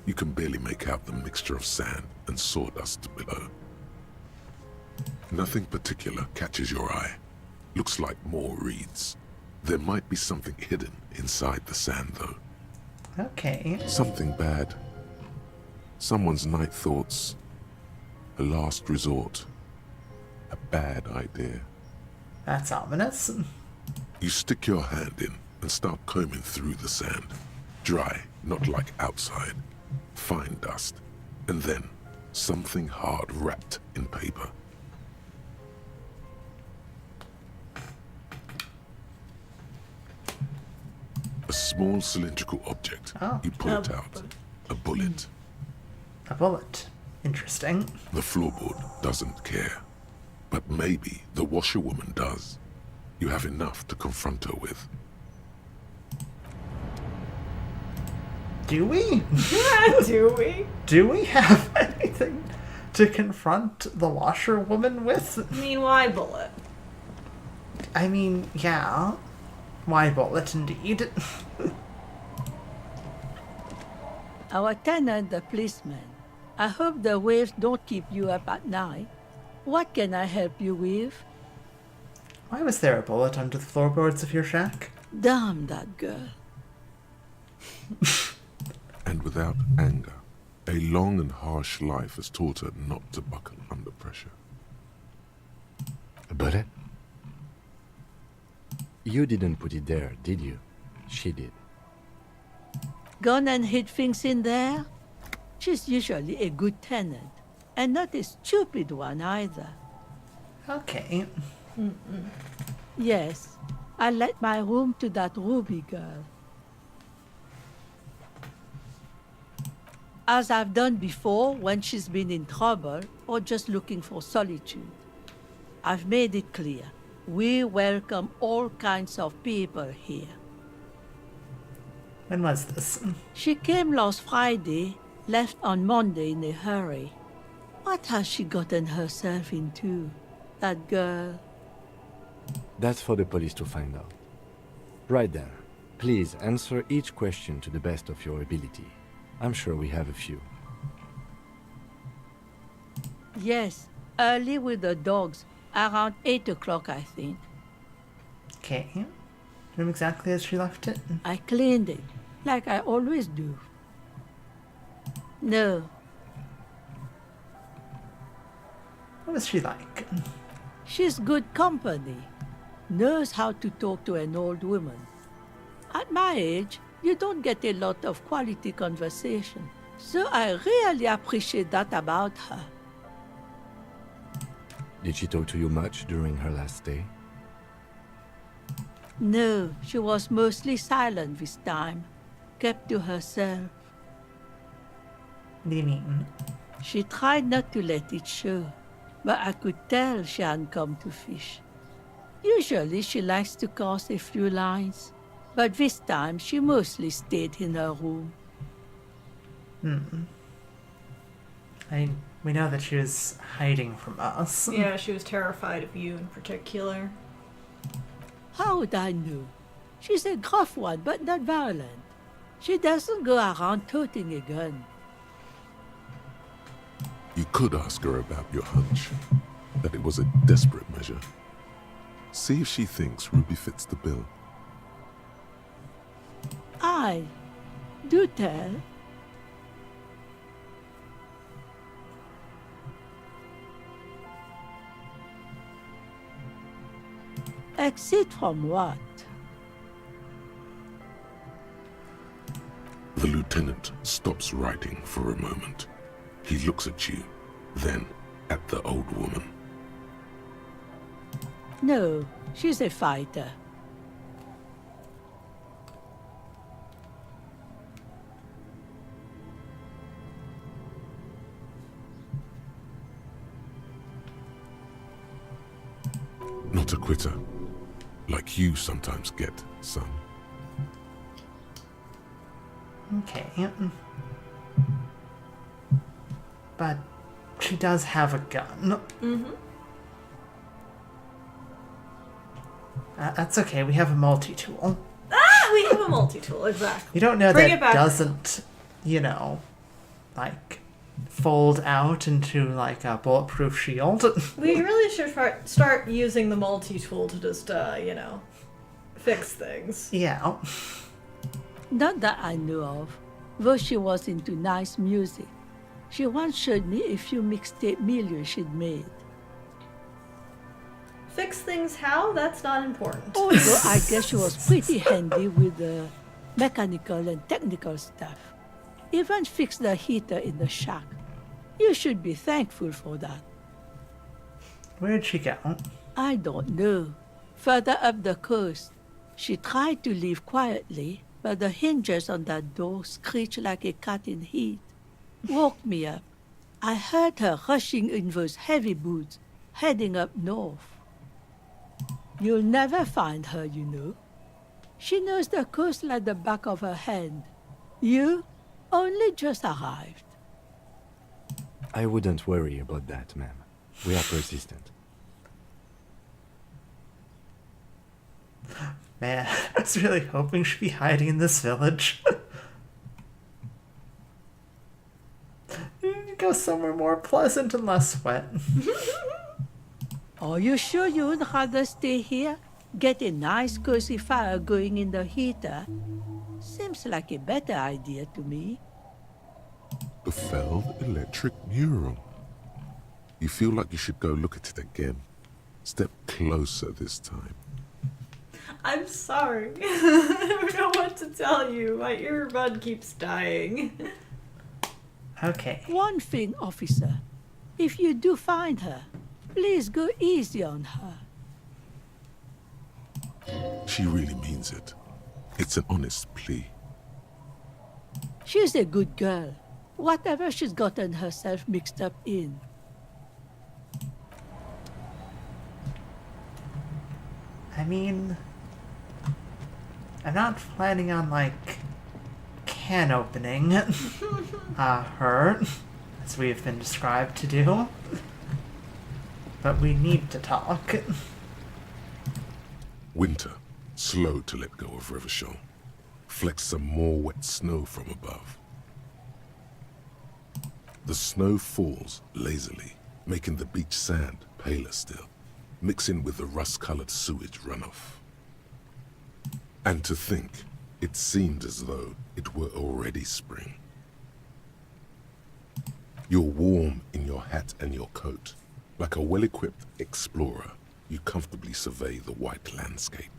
You can barely make out the mixture of sand and sawdust below. Nothing particular catches your eye. Looks like more reeds. There might be something hidden inside the sand, though. Okay. Something bad. Someone's night thoughts. A last resort. A bad idea. That's ominous. You stick your hand in and start combing through the sand. Dry, not like outside. Fine dust. And then something hard wrapped in paper. A small cylindrical object. Oh. You pull it out. A bullet. A bullet. Interesting. The floorboard doesn't care. But maybe the washerwoman does. You have enough to confront her with. Do we? Do we? Do we have anything to confront the washerwoman with? I mean, why bullet? I mean, yeah. Why bullet, indeed. Our tenant, the policeman. I hope the waves don't keep you up at night. What can I help you with? Why was there a bullet under the floorboards of your shack? Damn that girl. And without anger, a long and harsh life has taught her not to buckle under pressure. A bullet? You didn't put it there, did you? She did. Gone and hid things in there? She's usually a good tenant, and not a stupid one either. Okay. Yes, I let my room to that Ruby girl. As I've done before when she's been in trouble or just looking for solitude. I've made it clear. We welcome all kinds of people here. When was this? She came last Friday, left on Monday in a hurry. What has she gotten herself into, that girl? That's for the police to find out. Right then, please answer each question to the best of your ability. I'm sure we have a few. Yes, early with the dogs, around 8 o'clock, I think. Okay. Room exactly as she left it? I cleaned it, like I always do. No. What was she like? She's good company. Knows how to talk to an old woman. At my age, you don't get a lot of quality conversation. So I really appreciate that about her. Did she talk to you much during her last stay? No, she was mostly silent this time. Kept to herself. What do you mean? She tried not to let it show, but I could tell she hadn't come to fish. Usually she likes to cast a few lines, but this time she mostly stayed in her room. We know that she was hiding from us. Yeah, she was terrified of you in particular. How would I know? She's a gruff one, but not violent. She doesn't go around toting a gun. You could ask her about your hunch, that it was a desperate measure. See if she thinks Ruby fits the bill. Aye, do tell. Exit from what? The lieutenant stops writing for a moment. He looks at you, then at the old woman. No, she's a fighter. Not a quitter. Like you sometimes get, son. Okay. But she does have a gun. Mm-hmm. That's okay, we have a multi-tool. Ah, we have a multi-tool, exactly. You don't know Bring that it back. doesn't, like, fold out into, like, a bulletproof shield. We really should start using the multi-tool to just, fix things. Yeah. Not that I know of, though she was into nice music. She once showed me a few mixtape millions she'd made. Fix things how? That's not important. Although I guess she was pretty handy with the mechanical and technical stuff. Even fixed the heater in the shack. You should be thankful for that. Where'd she go? I don't know. Further up the coast. She tried to leave quietly, but the hinges on that door screeched like a cat in heat. Woke me up. I heard her rushing in those heavy boots, heading up north. You'll never find her, you know. She knows the coast like the back of her hand. You only just arrived. I wouldn't worry about that, ma'am. We are persistent. Man, I was really hoping she'd be hiding in this village. Go somewhere more pleasant and less wet. Are you sure you would rather stay here? Get a nice cozy fire going in the heater? Seems like a better idea to me. The failed electric mural. You feel like you should go look at it again. Step closer this time. I'm sorry. I don't know what to tell you. My earbud keeps dying. Okay. One thing, officer. If you do find her, please go easy on her. She really means it. It's an honest plea. She's a good girl. Whatever she's gotten herself mixed up in. I mean, I'm not planning on, like, can opening her, as we have been described to do. But we need to talk. Winter, slow to let go of Revachol. Flecks some more wet snow from above. The snow falls lazily, making the beach sand paler still, mixing with the rust-colored sewage runoff. And to think, it seemed as though it were already spring. You're warm in your hat and your coat. Like a well-equipped explorer, you comfortably survey the white landscape.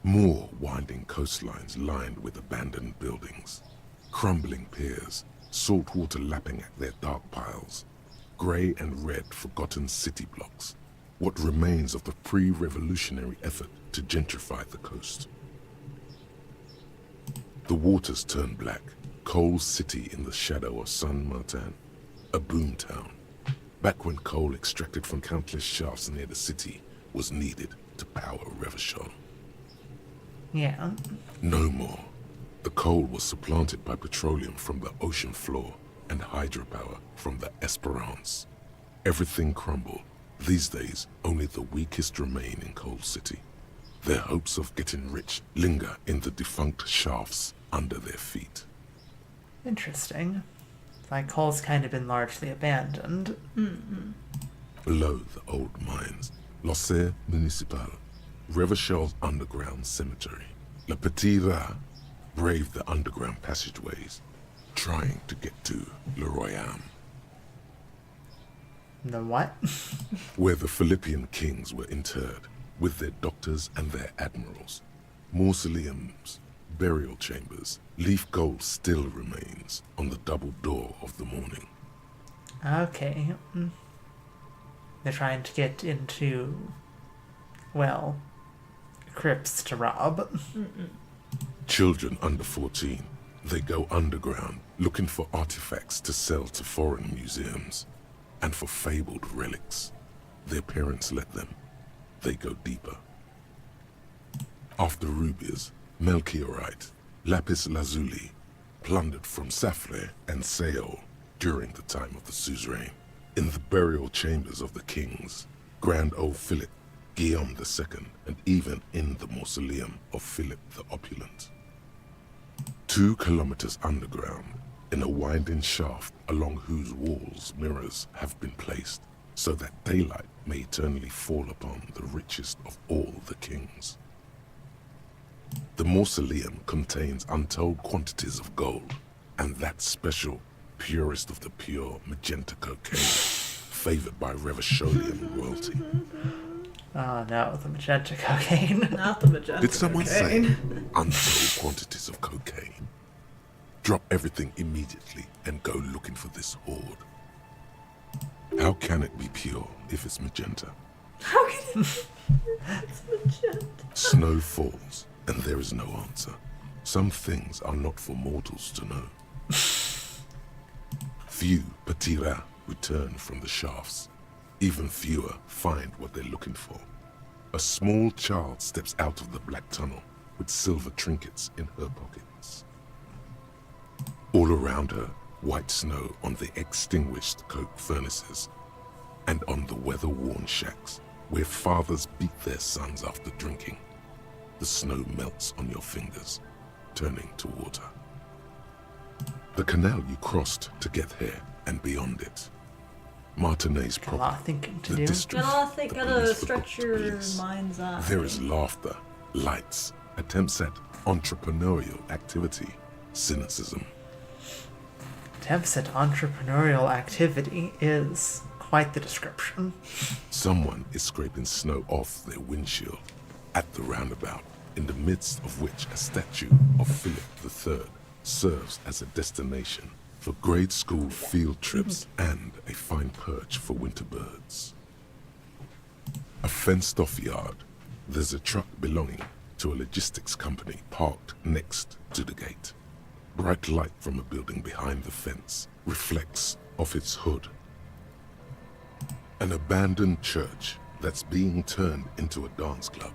More winding coastlines lined with abandoned buildings, crumbling piers, salt water lapping at their dark piles, grey and red forgotten city blocks, what remains of the pre-revolutionary effort to gentrify the coast. The waters turn black, Coal City in the shadow of San Martin, a boomtown, back when coal extracted from countless shafts near the city was needed to power Revachol. Yeah. No more. The coal was supplanted by petroleum from the ocean floor and hydropower from the Esperance. Everything crumbled. These days, only the weakest remain in Coal City. Their hopes of getting rich linger in the defunct shafts under their feet. Interesting. Like, coal's kind of been largely abandoned. Mm-hmm. Below the old mines, L'Océan Municipal, Revachol's underground cemetery. Le Petit Rat braved the underground passageways, trying to get to Le Royaume. The what? Where the Philippian kings were interred, with their doctors and their admirals. Mausoleums, burial chambers, leaf gold still remains on the double door of the morning. Okay. They're trying to get into, well, crypts to rob. Mm-mm. Children under 14, they go underground looking for artifacts to sell to foreign museums. and for fabled relics. Their parents let them. They go deeper. After rubies, melchiorite, lapis lazuli, plundered from Safle and Seol during the time of the suzerain. In the burial chambers of the kings, Grand Old Philip, Guillaume II, and even in the mausoleum of Philip the Opulent. 2 kilometers underground, in a winding shaft along whose walls mirrors have been placed, so that daylight may eternally fall upon the richest of all the kings. The mausoleum contains untold quantities of gold, and that special, purest of the pure magenta cocaine, favored by Revacholian royalty. Oh no, the magenta cocaine. Not the magenta Did someone cocaine. say untold quantities of cocaine? Drop everything immediately and go looking for this hoard. How can it be pure if it's magenta? How can it It's magenta. Snow falls, and there is no answer. Some things are not for mortals to know. Few Patira return from the shafts. Even fewer find what they're looking for. A small child steps out of the black tunnel with silver trinkets in her pockets. All around her, white snow on the extinguished coke furnaces and on the weather-worn shacks where fathers beat their sons after drinking. The snow melts on your fingers, turning to water. The canal you crossed to get here and beyond it. Martinez Got a lot of thinking to the do. district, the Gotta police, stretch the your police. mind's eye. There is laughter, lights, attempts at entrepreneurial activity, cynicism. Attempts at entrepreneurial activity is quite the description. Someone is scraping snow off their windshield at the roundabout, in the midst of which a statue of Philip III serves as a destination for grade school field trips and a fine perch for winter birds. A fenced-off yard. There's a truck belonging to a logistics company parked next to the gate. Bright light from a building behind the fence reflects off its hood. An abandoned church that's being turned into a dance club.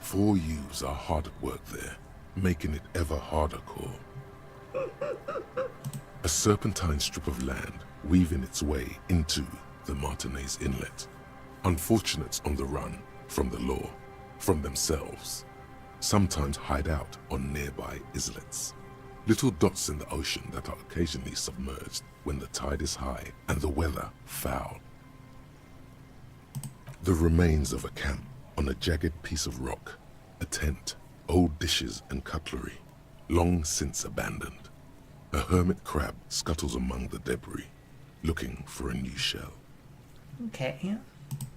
4 youths are hard at work there, making it ever harder core. A serpentine strip of land weaving its way into the Martinez Inlet. Unfortunates on the run from the law, from themselves, sometimes hide out on nearby islets. Little dots in the ocean that are occasionally submerged when the tide is high and the weather foul. The remains of a camp on a jagged piece of rock, a tent, old dishes and cutlery, long since abandoned. A hermit crab scuttles among the debris, looking for a new shell. Okay.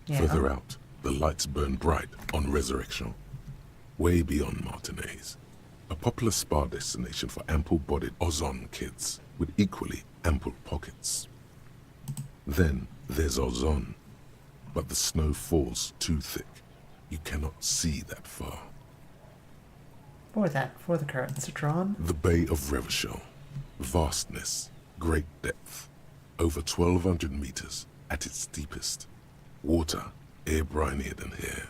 Yeah. Further out, the lights burn bright on Resurrection. Way beyond Martinez, a popular spa destination for ample-bodied Ozon kids with equally ample pockets. Then there's Ozon, but the snow falls too thick. You cannot see that far. For the curtains are drawn. The Bay of Revachol. Vastness, great depth, over 1,200 meters at its deepest. Water, air-brinier than here.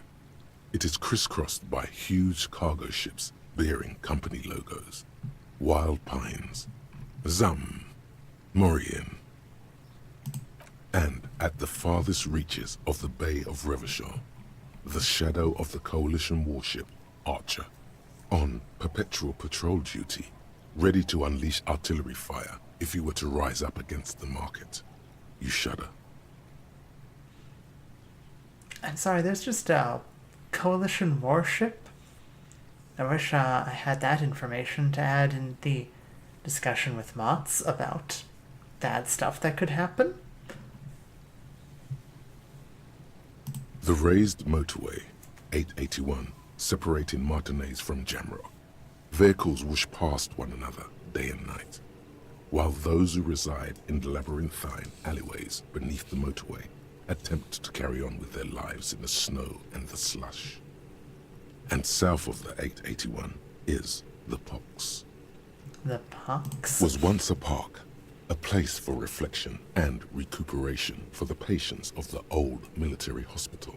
It is crisscrossed by huge cargo ships bearing company logos. Wild pines, Zam, Morien. And at the farthest reaches of the Bay of Revachol, the shadow of the Coalition warship, Archer, on perpetual patrol duty, ready to unleash artillery fire if you were to rise up against the market. You shudder. I'm sorry, there's just a Coalition warship? I wish I had that information to add in the discussion with Motts about bad stuff that could happen. The raised motorway, 881, separating Martinez from Jamrock. Vehicles whoosh past one another day and night, while those who reside in the labyrinthine alleyways beneath the motorway attempt to carry on with their lives in the snow and the slush. And south of the 881 is the Pox. The Pox? Was once a park, a place for reflection and recuperation for the patients of the old military hospital.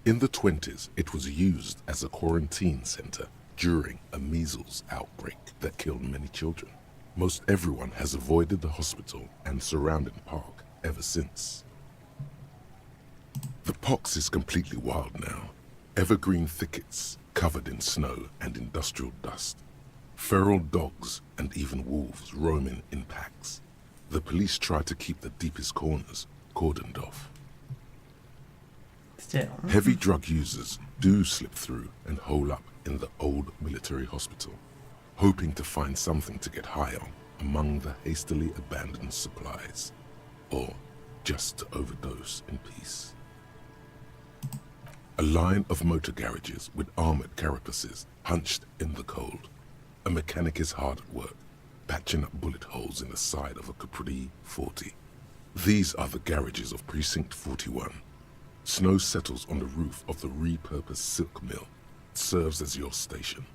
In the 20s, it was used as a quarantine center during a measles outbreak that killed many children. Most everyone has avoided the hospital and surrounding park ever since. The pox is completely wild now. Evergreen thickets covered in snow and industrial dust. Feral dogs and even wolves roaming in packs. The police try to keep the deepest corners cordoned off. Still. Heavy drug users do slip through and hole up in the old military hospital, hoping to find something to get high on among the hastily abandoned supplies, or just to overdose in peace. A line of motor garages with armored carapaces hunched in the cold. A mechanic is hard at work, patching up bullet holes in the side of a Capri 40. These are the garages of Precinct 41. Snow settles on the roof of the repurposed silk mill. It serves as your station.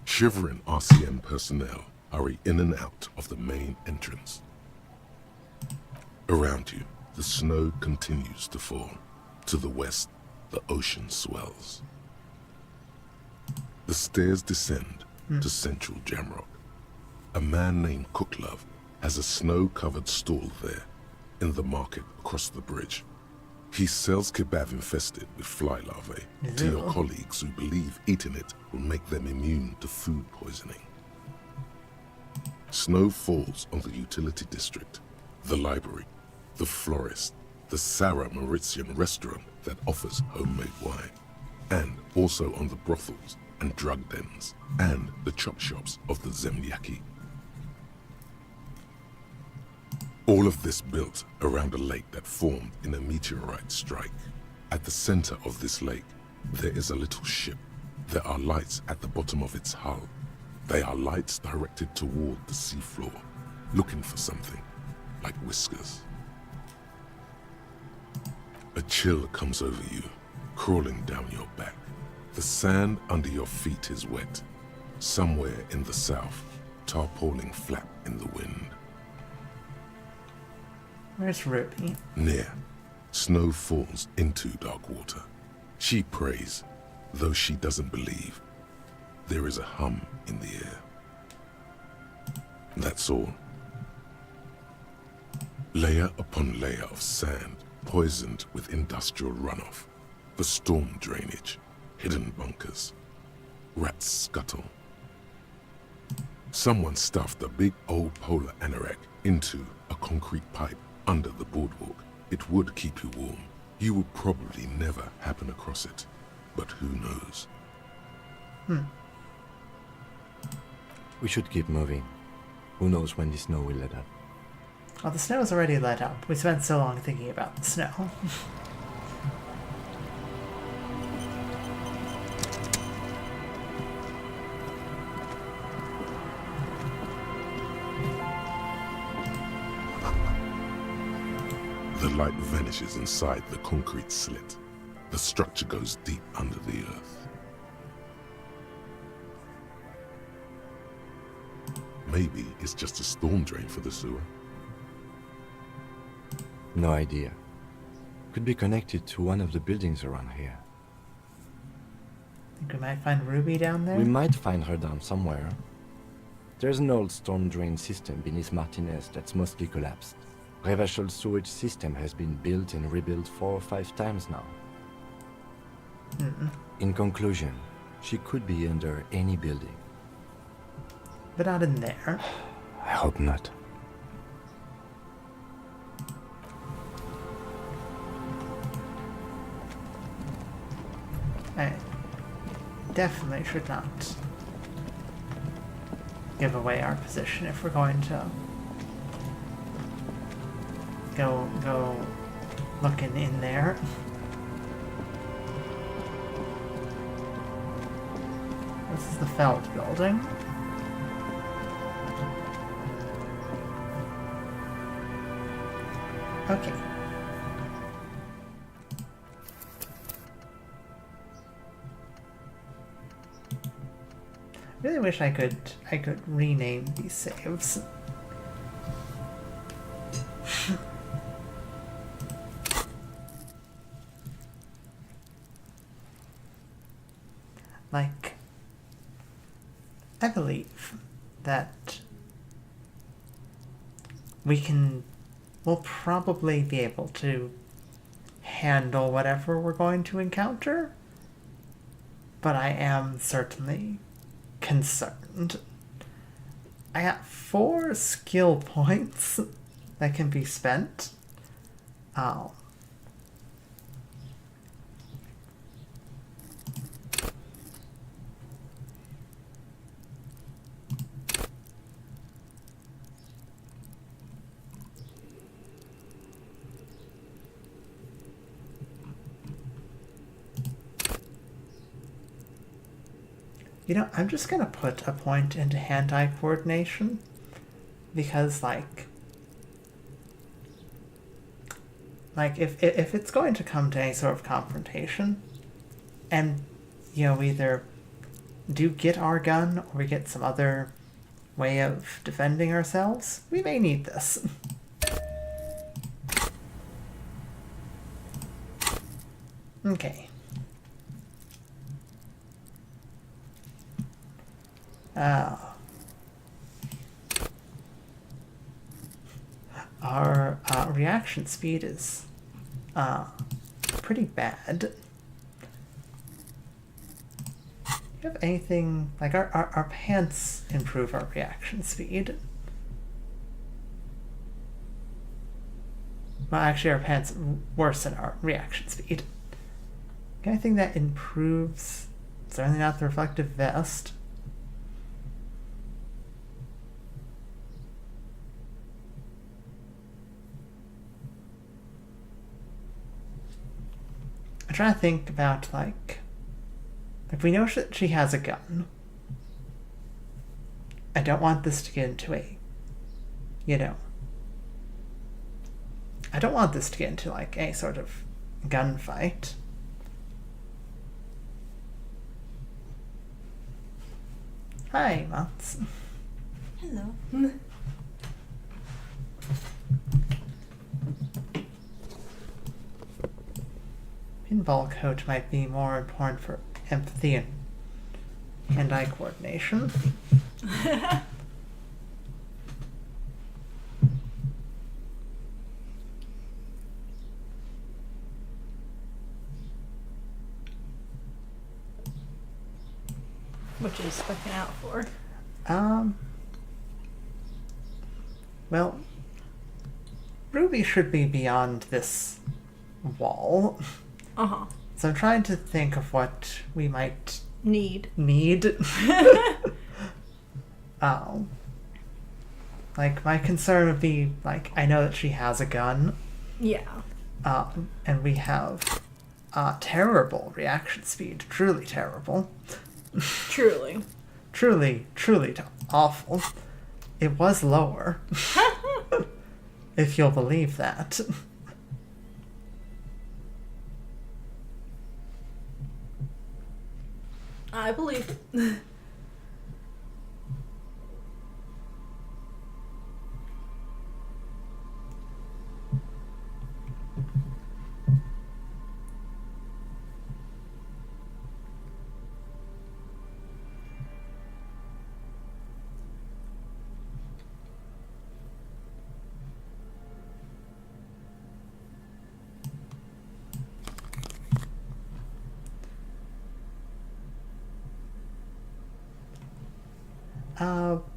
Shivering RCM personnel hurry in and out of the main entrance. Around you, the snow continues to fall. To the west, the ocean swells. The stairs descend to Central Jamrock. A man named Cooklove has a snow-covered stall there in the market across the bridge. He sells kebab infested with fly larvae to your colleagues who believe eating it will make them immune to food poisoning. Snow falls on the utility district, the library, the florist, the Sarah Mauritian restaurant that offers homemade wine, and also on the brothels and drug dens, and the chop shops of the Zemlyaki. All of this built around a lake that formed in a meteorite strike. At the center of this lake, there is a little ship. There are lights at the bottom of its hull. They are lights directed toward the seafloor, looking for something, like whiskers. A chill comes over you, crawling down your back. The sand under your feet is wet. Somewhere in the south, tarpaulin flap in the wind. Where's Ruby? Near, snow falls into dark water. She prays, though she doesn't believe. There is a hum in the air. That's all. Layer upon layer of sand, poisoned with industrial runoff, the storm drainage, hidden bunkers, rats scuttle. Someone stuffed a big old polar anorak into a concrete pipe under the boardwalk. It would keep you warm. You would probably never happen across it, but who knows? We should keep moving. Who knows when the snow will let up? Well, the snow is already let up. We spent so long thinking about the snow. The light vanishes inside the concrete slit. The structure goes deep under the earth. Maybe it's just a storm drain for the sewer. No idea. Could be connected to one of the buildings around here. Think we might find Ruby down there? We might find her down somewhere. There's an old storm drain system beneath Martinez that's mostly collapsed. Revachol's sewage system has been built and rebuilt 4 or 5 times now. In conclusion, she could be under any building. But not in there. I hope not. I definitely should not give away our position if we're going to go looking in there. This is the Feld building. Okay. Really wish I could rename these saves. like, I believe that we'll probably be able to handle whatever we're going to encounter, but I am certainly concerned. I got 4 skill points that can be spent. You know, I'm just gonna put a point into hand-eye coordination because, like if it's going to come to any sort of confrontation, and you know, we either do get our gun or we get some other way of defending ourselves, we may need this. Okay. Our reaction speed is pretty bad. Do you have anything like our pants improve our reaction speed? Well, actually, our pants worsen our reaction speed. Anything that improves? Certainly not the reflective vest. I'm trying to think about, like we know that she has a gun. I don't want this to get into a, you know, I don't want this to get into, like, any sort of gunfight. Hi, Motts. Hello. Pinball coat might be more important for empathy and hand-eye coordination. What are you looking out for? Well, Ruby should be beyond this wall. Uh-huh. So I'm trying to think of what we might Need. Like, my concern would be, like, I know that she has a gun. Yeah. And we have terrible reaction speed. Truly terrible. Truly. Truly awful. It was lower. If you'll believe that. I believe.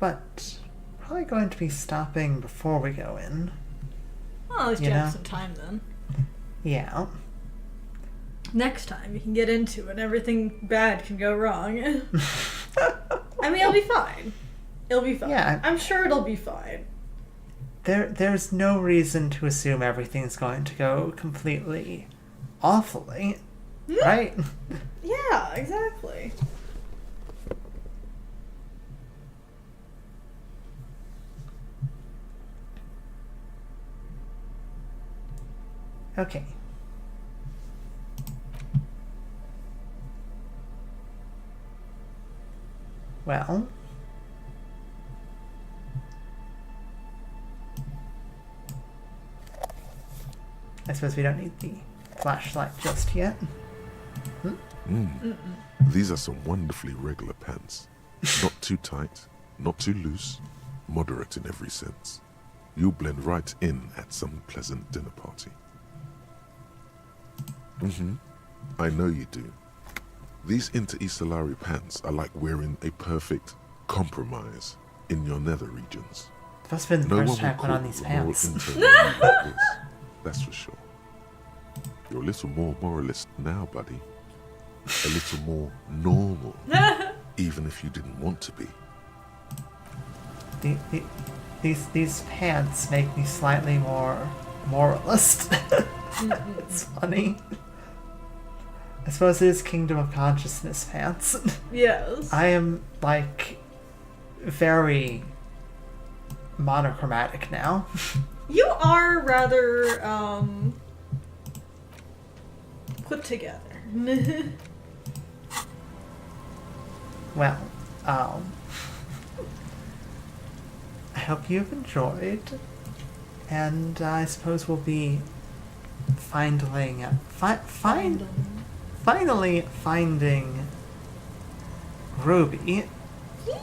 But probably going to be stopping before we go in. Well, at least you have some time then. Yeah. Next time you can get into it, everything bad can go wrong. I mean, it'll be fine. It'll be fine. Yeah, I'm sure it'll be fine. There's no reason to assume everything's going to go completely awfully, right? Yeah, exactly. Okay. Well, I suppose we don't need the flashlight just yet. These are some wonderfully regular pants. Not too tight, not too loose, moderate in every sense. You'll blend right in at some pleasant dinner party. I know you do. These Inter-Estellari pants are like wearing a perfect compromise in your nether regions. That's been the No first one will time I put call on these you a moral pants. intern like this, that's for sure. You're a little more moralist now, buddy. A little more normal, even if you didn't want to be. These pants make me slightly more moralist. It's funny. I suppose it is Kingdom of Consciousness pants. Yes. I am, like, very monochromatic now. You are rather, put together. Well, I hope you've enjoyed, and I suppose we'll be finally finding Ruby,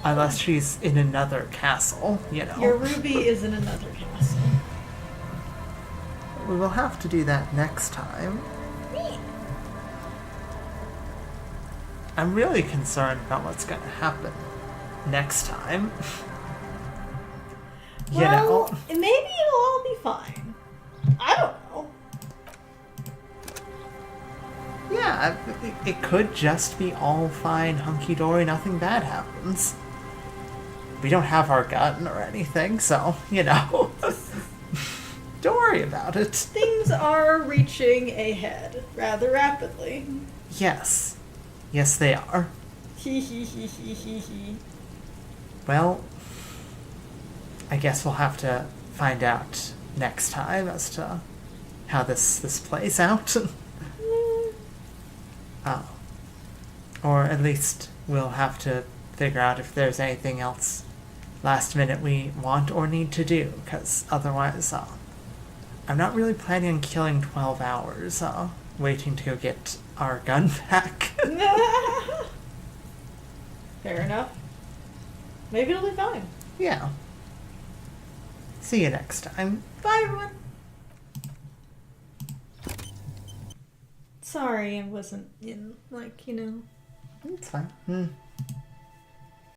unless she's in another castle, you know. Your Ruby is in another castle. We will have to do that next time. I'm really concerned about what's going to happen next time. You know. Maybe it'll all be fine. I don't know. Yeah, it could just be all fine, hunky-dory, nothing bad happens. We don't have our gun or anything, so, you know. Don't worry about it. Things are reaching a head rather rapidly. Yes. Yes, they are. Well, I guess we'll have to find out next time as to how this plays out. Or at least we'll have to figure out if there's anything else last minute we want or need to do, because otherwise, I'm not really planning on killing 12 hours, waiting to go get our gun back. Fair enough. Maybe it'll be fine. Yeah. See you next time. Bye, everyone. Sorry I wasn't in, like, you know. It's fine.